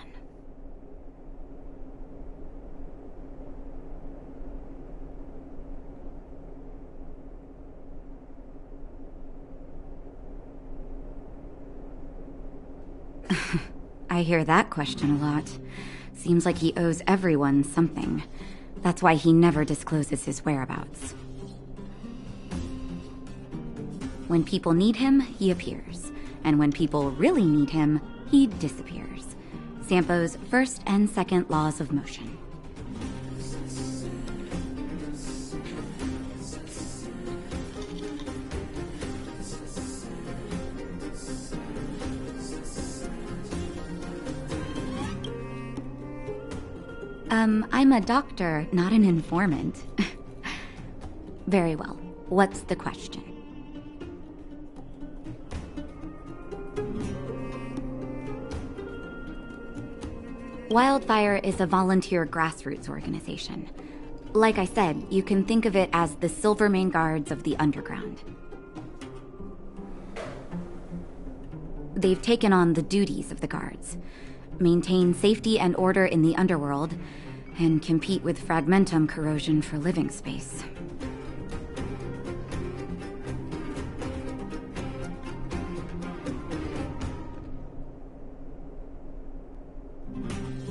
I hear that question a lot. Seems like he owes everyone something. That's why he never discloses his whereabouts. When people need him, he appears. And when people really need him, he disappears. Sampo's first and second laws of motion. I'm a doctor, not an informant. Very well. What's the question? Wildfire is a volunteer grassroots organization. Like I said, you can think of it as the Silvermane Guards of the Underground. They've taken on the duties of the guards. Maintain safety and order in the underworld, and compete with fragmentum corrosion for living space.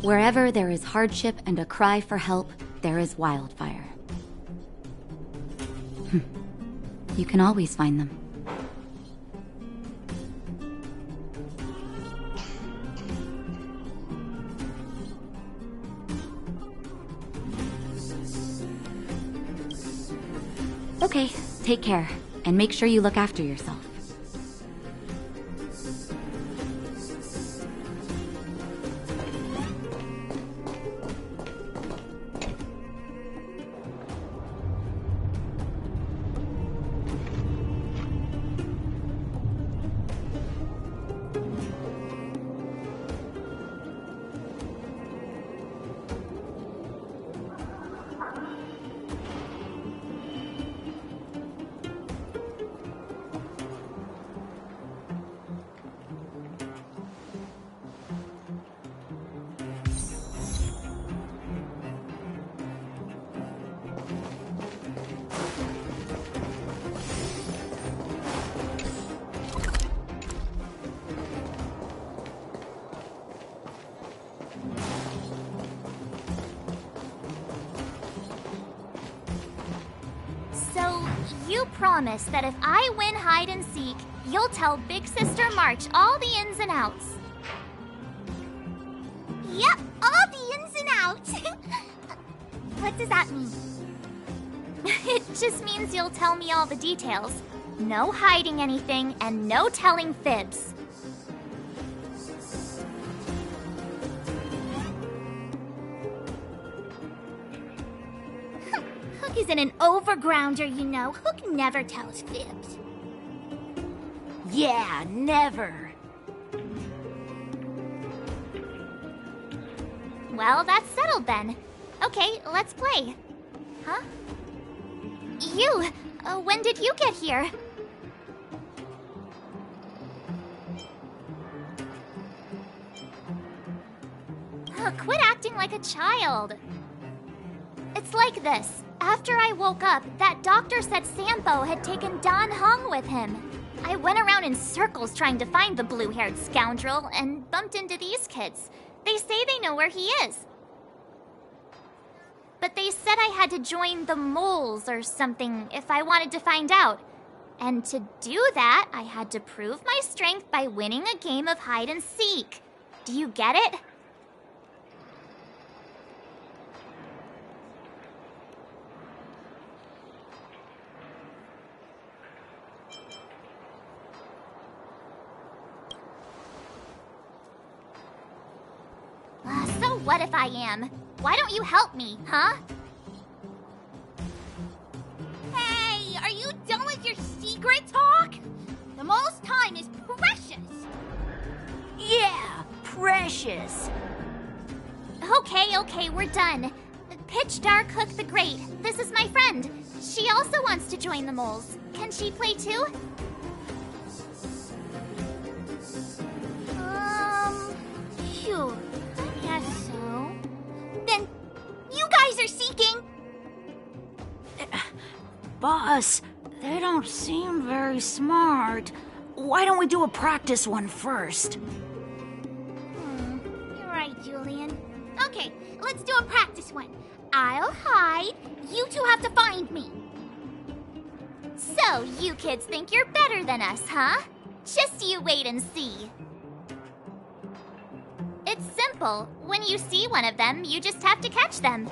Wherever there is hardship and a cry for help, there is wildfire. You can always find them. Okay, take care, and make sure you look after yourself. You promise that if I win hide and seek, you'll tell Big Sister March all the ins and outs. Yep, all the ins and outs. What does that mean? It just means you'll tell me all the details. No hiding anything, and no telling fibs. Hook isn't an overgrounder, you know. Hook never tells fibs. Yeah, never. Well, that's settled then. Okay, let's play. Huh? You! When did you get here? Quit acting like a child. It's like this. After I woke up, that doctor said Sampo had taken Dan Hong with him. I went around in circles trying to find the blue-haired scoundrel and bumped into these kids. They say they know where he is. But they said I had to join the moles or something if I wanted to find out. And to do that, I had to prove my strength by winning a game of hide and seek. Do you get it? So what if I am? Why don't you help me, huh? Hey, are you done with your secret talk? The most time is precious. Yeah, precious. Okay, we're done. Pitch Dark Hook the Great. This is my friend. She also wants to join the moles. Can she play too? Sure. I guess so. Then, you guys are seeking. Boss, they don't seem very smart. Why don't we do a practice one first? You're right, Julian. Okay, let's do a practice one. I'll hide. You two have to find me. So, you kids think you're better than us, huh? Just you wait and see. It's simple. When you see one of them, you just have to catch them.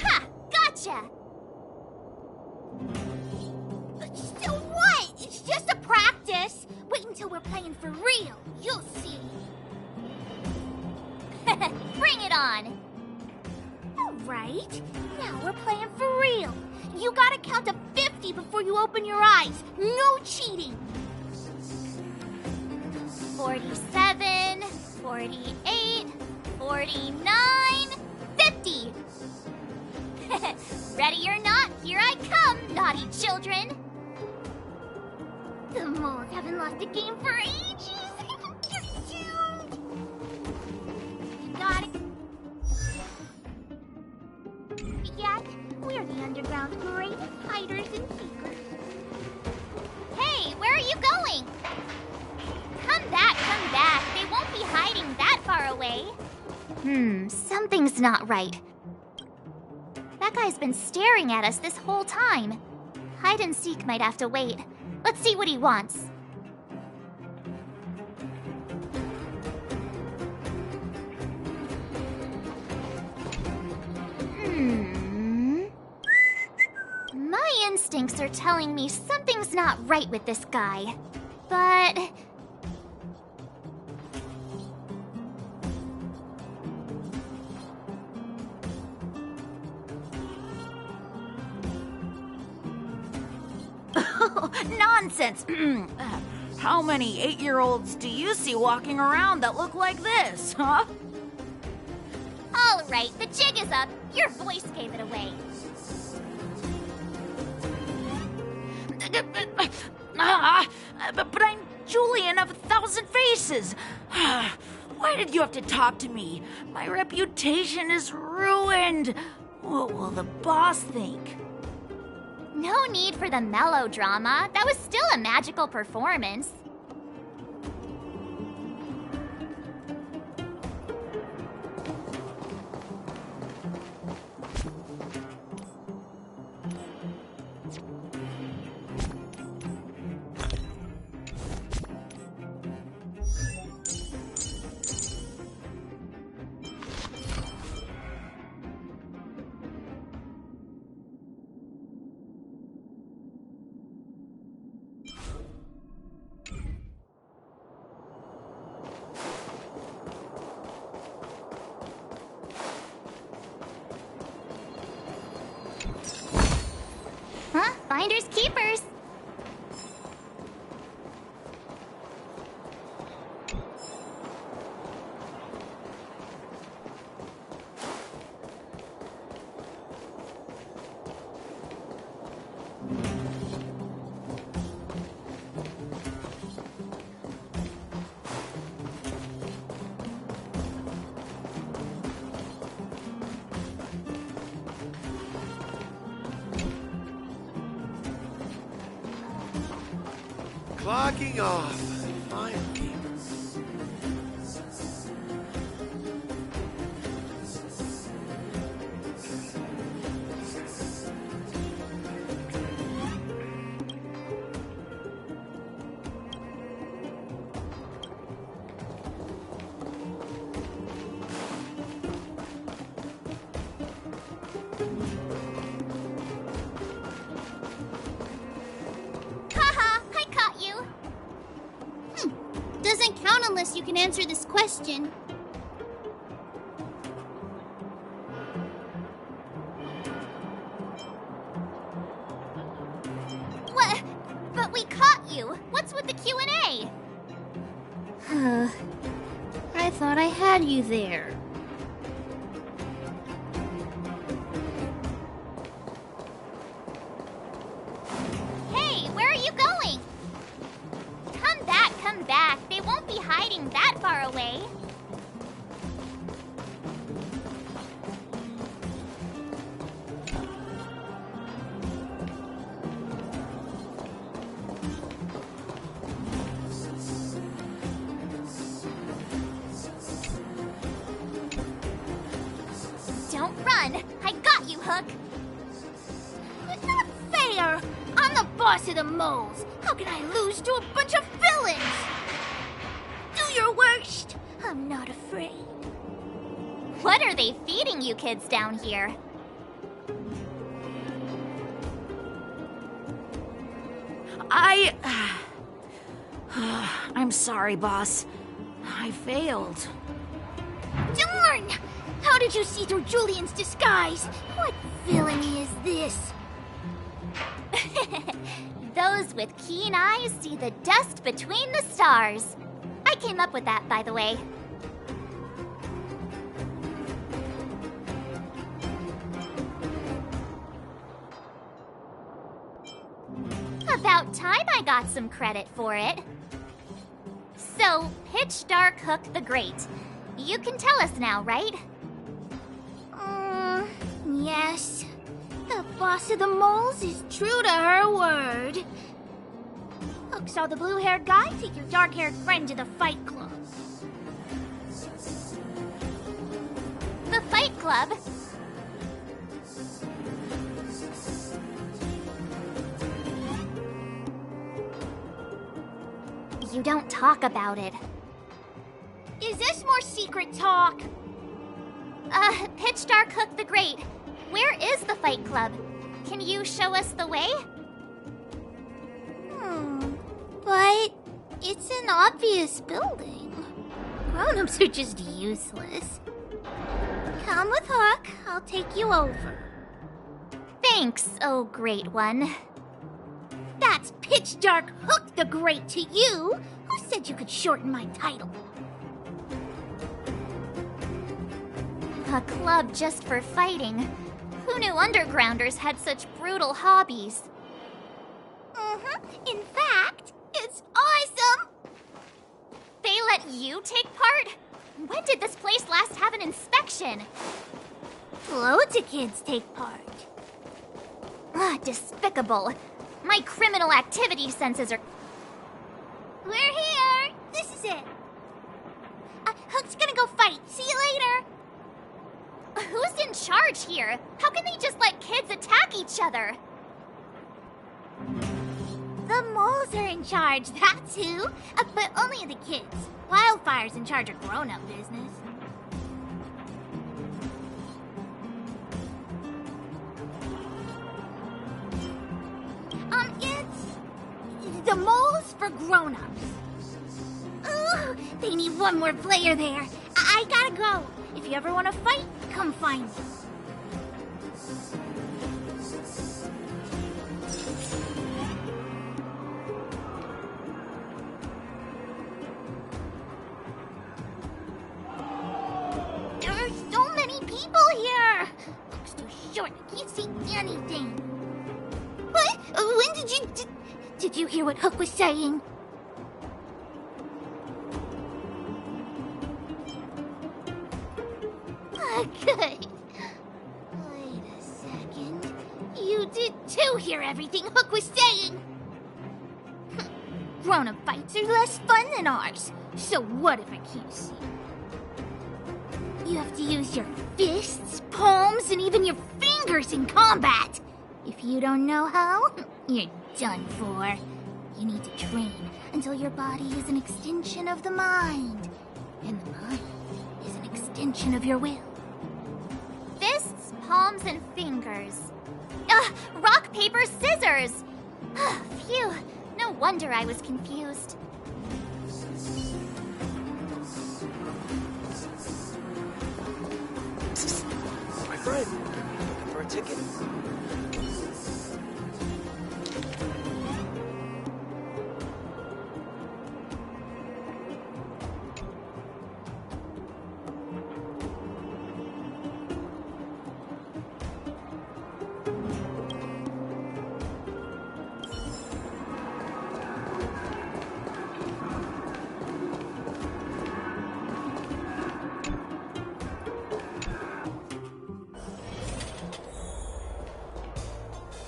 Ha! Gotcha! So what? It's just a practice. Wait until we're playing for real. You'll see. Bring it on! Alright, now we're playing for real. You gotta count to 50 before you open your eyes. No cheating. 47, 48, 49, 50! Ready or not, here I come, naughty children! The moles haven't lost a game for ages. You're doomed. You got it. Yet, we're the underground's greatest hiders and seekers. Hey, where are you going? Come back. They won't be hiding that far away. Something's not right. That guy's been staring at us this whole time. Hide and seek might have to wait. Let's see what he wants. My instincts are telling me something's not right with this guy. But... Nonsense! How many 8-year-olds do you see walking around that look like this, huh? All right, the jig is up. Your voice gave it away. But I'm Julian of 1,000 Faces. Why did you have to talk to me? My reputation is ruined. What will the boss think? No need for the melodrama. That was still a magical performance. Finders keepers. Clocking off. Finally. Doesn't count unless you can answer this question. What? But we caught you. What's with the Q&A? I thought I had you there. Hey, where are you going? Come back, come back. They won't be hiding that far away. Don't run. I got you, Hook. It's not fair. I'm the boss of the moles. How can I lose to a bunch of villains? Do your worst. I'm not afraid. What are they feeding you kids down here? I'm sorry, boss. I failed. Darn! How did you see through Julian's disguise? What villainy is this? Those with keen eyes see the dust between the stars. I came up with that, by the way. About time I got some credit for it. So, Pitch Dark Hook the Great. You can tell us now, right? Yes. The boss of the moles is true to her word. Hook saw the blue-haired guy take your dark-haired friend to the Fight Club. The Fight Club? You don't talk about it. Is this more secret talk? Pitch Dark Hook the Great. Where is the Fight Club? Can you show us the way? But it's an obvious building. Grown-ups are just useless. Come with Hook. I'll take you over. Thanks, oh great one. That's Pitch Dark Hook the Great to you. Who said you could shorten my title? A club just for fighting. Who knew undergrounders had such brutal hobbies? In fact, it's awesome! They let you take part? When did this place last have an inspection? Loads of kids take part. Despicable. My criminal activity senses are... We're here! This is it. Hook's gonna go fight. See you later. Who's in charge here? How can they just let kids attack each other? The moles are in charge, that's who. But only the kids. Wildfire's in charge of grown-up business. It's the moles for grown-ups. Ooh, they need one more player there. I gotta go. If you ever want to fight, come find me. short. I can't see anything. What? When did you... Did you hear what Hook was saying? Good. Wait a second. You did too hear everything Hook was saying. Grown-up fights are less fun than ours. So what if I can't see? You have to use your fists, palms, and even your fingers in combat. If you don't know how, you're done for. You need to train until your body is an extension of the mind. And the mind is an extension of your will. Fists, palms, and fingers. Rock, paper, scissors! Phew, no wonder I was confused. My friend, for a ticket?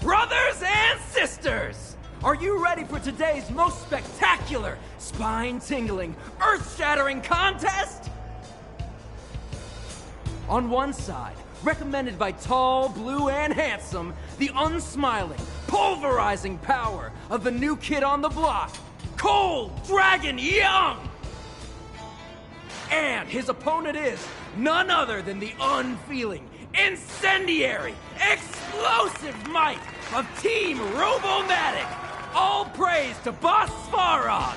Brothers and sisters! Are you ready for today's most spectacular, spine-tingling, earth-shattering contest? On one side, recommended by tall, blue, and handsome, the unsmiling, pulverizing power of the new kid on the block, Cold Dragon Young! And his opponent is none other than the unfeeling, incendiary, explosive might of Team Robomatic! All praise to Boss Svarog!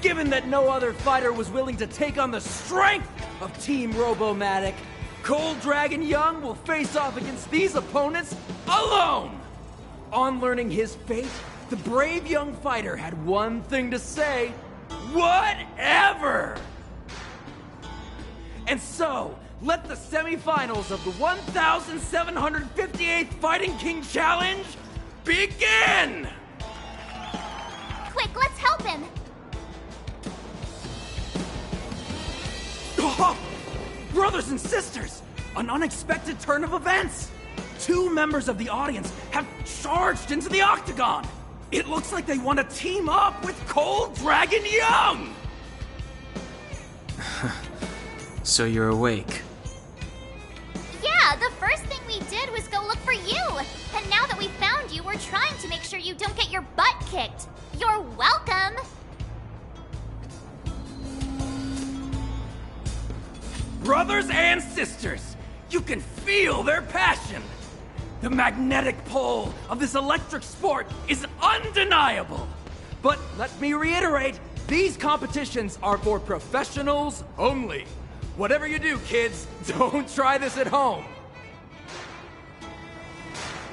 Given that no other fighter was willing to take on the strength of Team Robomatic, Cold Dragon Young will face off against these opponents alone! On learning his fate, the brave young fighter had one thing to say: whatever! And so, let the semifinals of the 1,758th Fighting King Challenge begin! Quick, let's help him! Oh, brothers and sisters, an unexpected turn of events! 2 members of the audience have charged into the octagon! It looks like they want to team up with Cold Dragon Young! So you're awake. Yeah, the first thing we did was go look for you. And now that we found you, we're trying to make sure you don't get your butt kicked. You're welcome. Brothers and sisters, you can feel their passion. The magnetic pull of this electric sport is undeniable. But let me reiterate, these competitions are for professionals only. Whatever you do, kids, don't try this at home.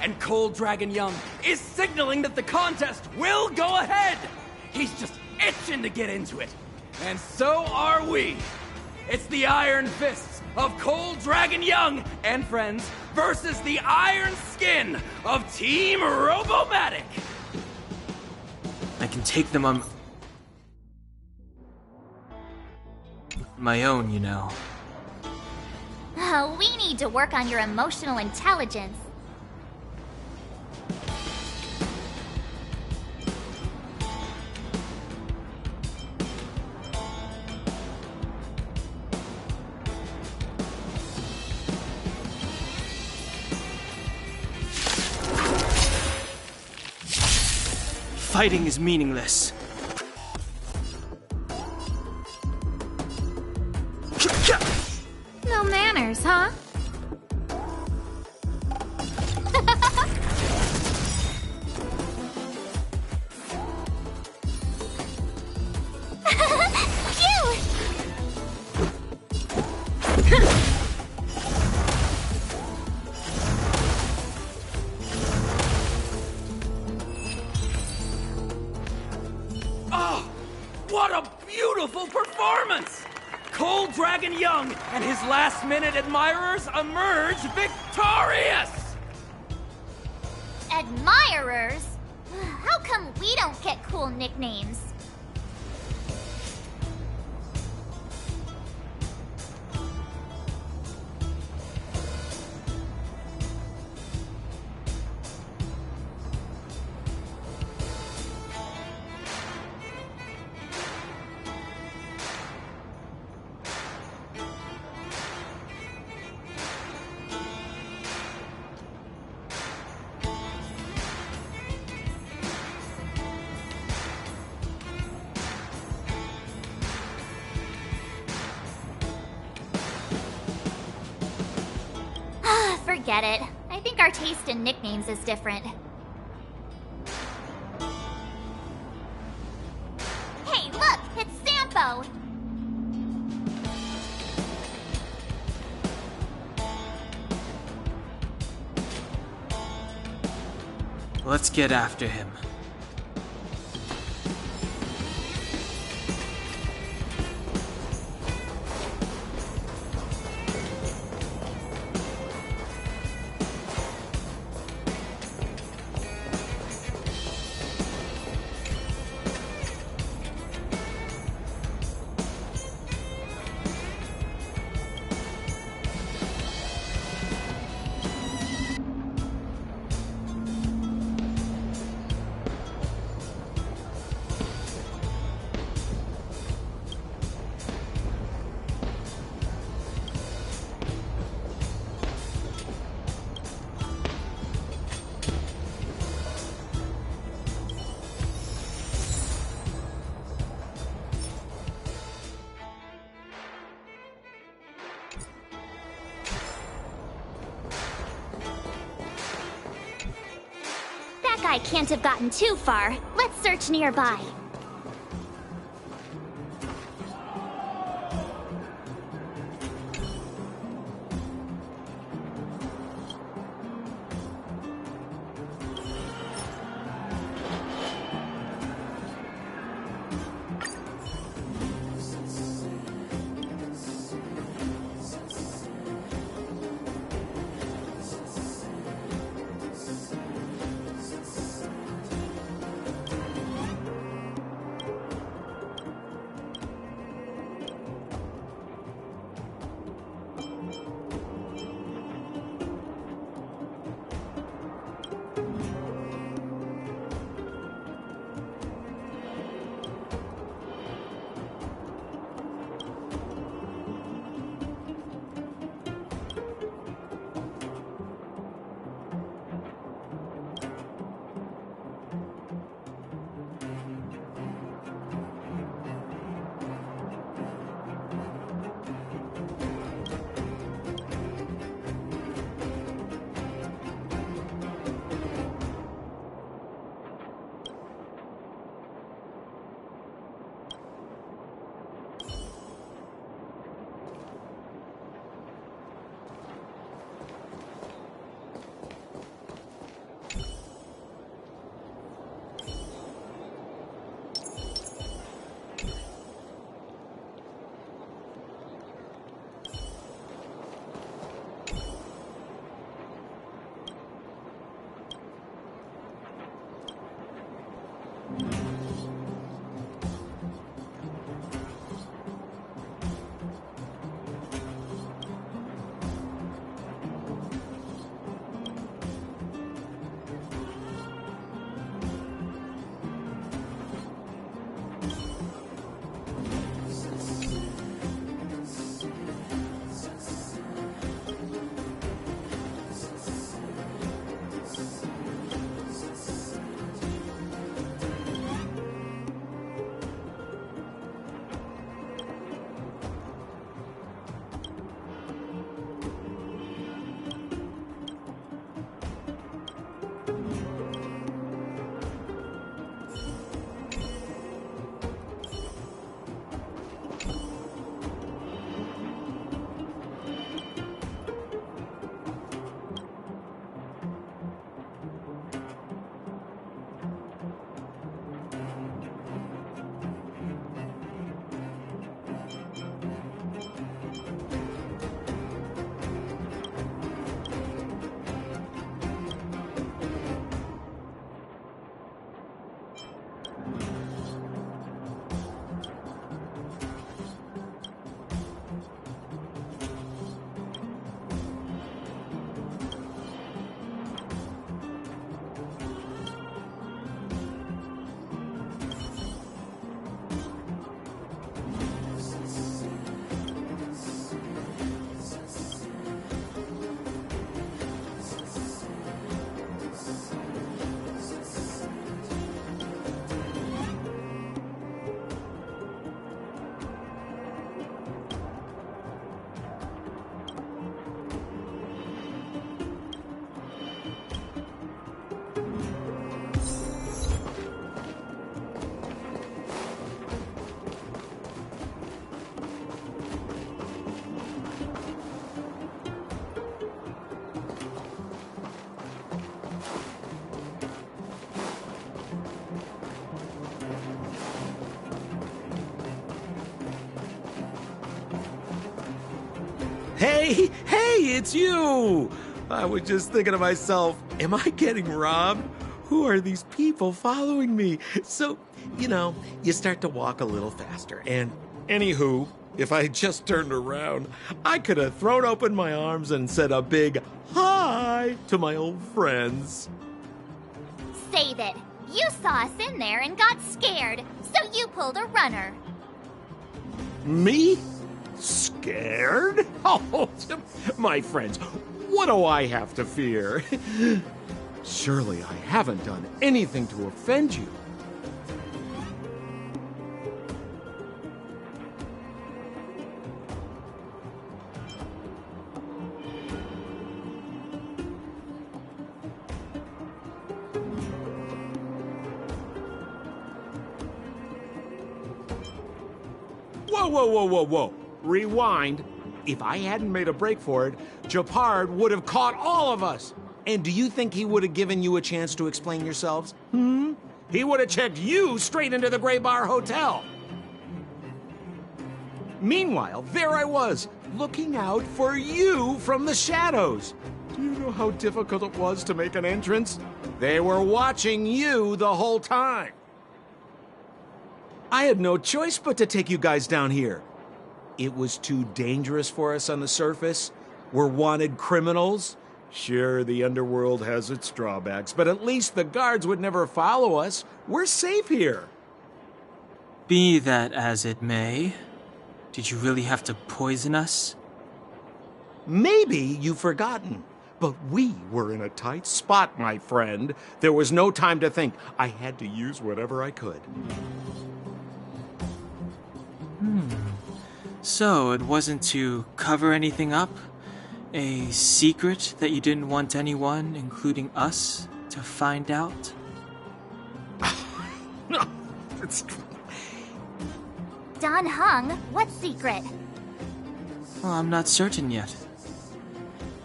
And Cold Dragon Young is signaling that the contest will go ahead. He's just itching to get into it. And so are we. It's the Iron Fists of Cold Dragon Young and friends versus the Iron Skin of Team Robomatic. I can take them on my own, you know. We need to work on your emotional intelligence. Fighting is meaningless. No manners, huh? Oh, what a beautiful performance! Cold Dragon Young and his last-minute admirers emerge victorious! Admirers? How come we don't get cool nicknames? Forget it. I think our taste in nicknames is different. Hey, look! It's Sampo! Let's get after him. That guy can't have gotten too far. Let's search nearby. Hey, it's you! I was just thinking to myself, am I getting robbed? Who are these people following me? So, you start to walk a little faster. And anywho, if I just turned around, I could have thrown open my arms and said a big hi to my old friends. Save it. You saw us in there and got scared, so you pulled a runner. Me? Scared? Oh, my friends, what do I have to fear? Surely I haven't done anything to offend you. Whoa. Rewind. If I hadn't made a break for it, Japard would have caught all of us. And do you think he would have given you a chance to explain yourselves? He would have checked you straight into the Gray Bar Hotel. Meanwhile, there I was, looking out for you from the shadows. Do you know how difficult it was to make an entrance? They were watching you the whole time. I had no choice but to take you guys down here. It was too dangerous for us on the surface. We're wanted criminals. Sure, the underworld has its drawbacks, but at least the guards would never follow us. We're safe here. Be that as it may, did you really have to poison us? Maybe you've forgotten, but we were in a tight spot, my friend. There was no time to think. I had to use whatever I could. So, it wasn't to cover anything up? A secret that you didn't want anyone, including us, to find out? No, Don Hung, what secret? Well, I'm not certain yet.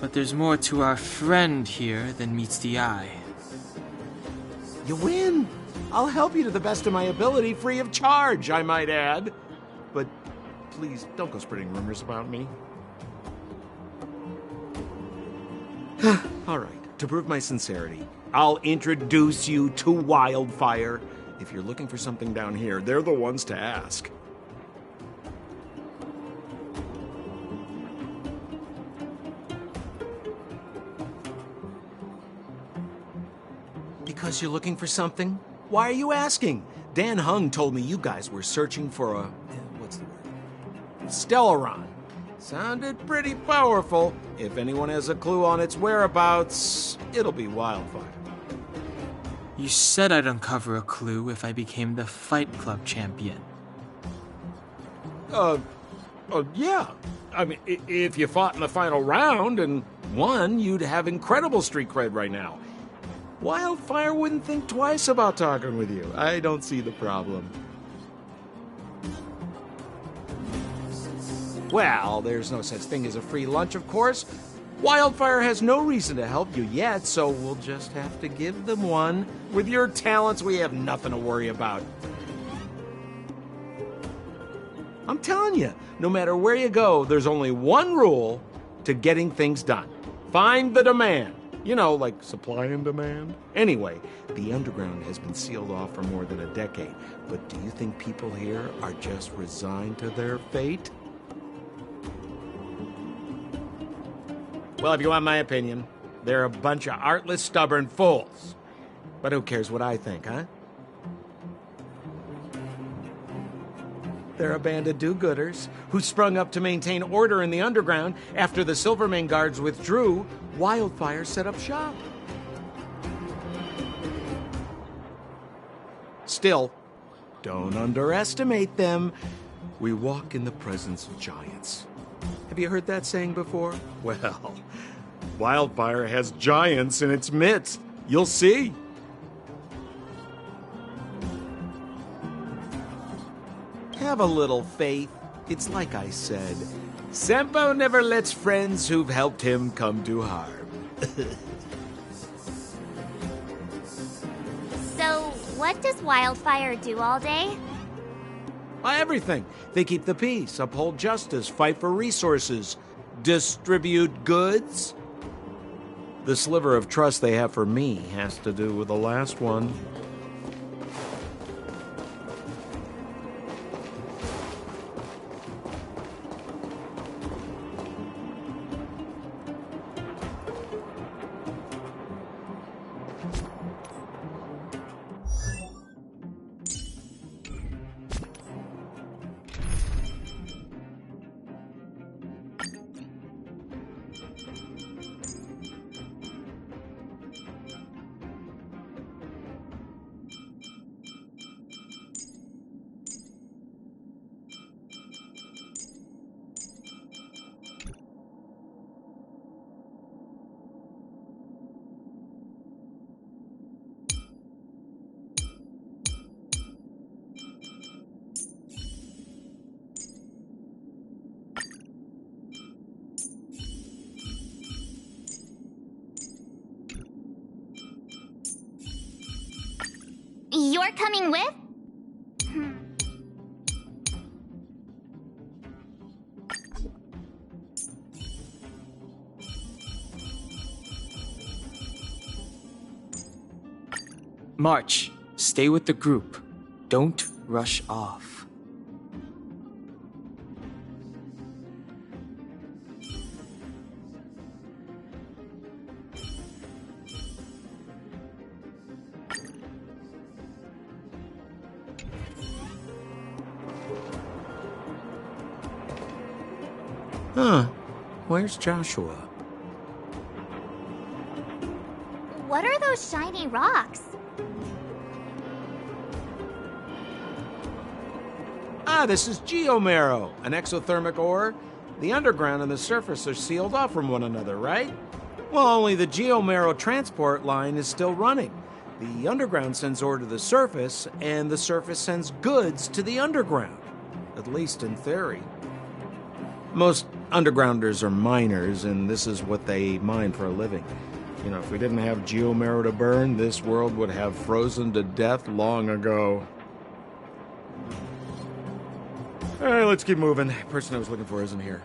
But there's more to our friend here than meets the eye. You win. I'll help you to the best of my ability, free of charge, I might add. But please, don't go spreading rumors about me. All right, to prove my sincerity, I'll introduce you to Wildfire. If you're looking for something down here, they're the ones to ask. Because you're looking for something? Why are you asking? Dan Hung told me you guys were searching for a... what's the word? Stellaron. Sounded pretty powerful. If anyone has a clue on its whereabouts, it'll be Wildfire. You said I'd uncover a clue if I became the Fight Club champion. Yeah. I mean, if you fought in the final round and won, you'd have incredible street cred right now. Wildfire wouldn't think twice about talking with you. I don't see the problem. Well, there's no such thing as a free lunch, of course. Wildfire has no reason to help you yet, so we'll just have to give them one. With your talents, we have nothing to worry about. I'm telling you, no matter where you go, there's only one rule to getting things done. Find the demand. You know, like supply and demand. Anyway, the underground has been sealed off for more than a decade. But do you think people here are just resigned to their fate? Well, if you want my opinion, they're a bunch of artless, stubborn fools. But who cares what I think, huh? They're a band of do-gooders who sprung up to maintain order in the underground. After the Silvermane guards withdrew, Wildfire set up shop. Still, don't underestimate them. We walk in the presence of giants. Have you heard that saying before? Well, Wildfire has giants in its midst. You'll see. Have a little faith. It's like I said, Sempo never lets friends who've helped him come to harm. So, what does Wildfire do all day? Everything. They keep the peace, uphold justice, fight for resources, distribute goods? The sliver of trust they have for me has to do with the last one. You're coming with? March, stay with the group. Don't rush off. Huh. Where's Joshua? What are those shiny rocks? Ah, this is geomarrow, an exothermic ore. The underground and the surface are sealed off from one another, right? Well, only the geomarrow transport line is still running. The underground sends ore to the surface, and the surface sends goods to the underground. At least in theory. Most undergrounders are miners, and this is what they mine for a living. You know, if we didn't have geomarrow to burn, this world would have frozen to death long ago. All right, let's keep moving. The person I was looking for isn't here.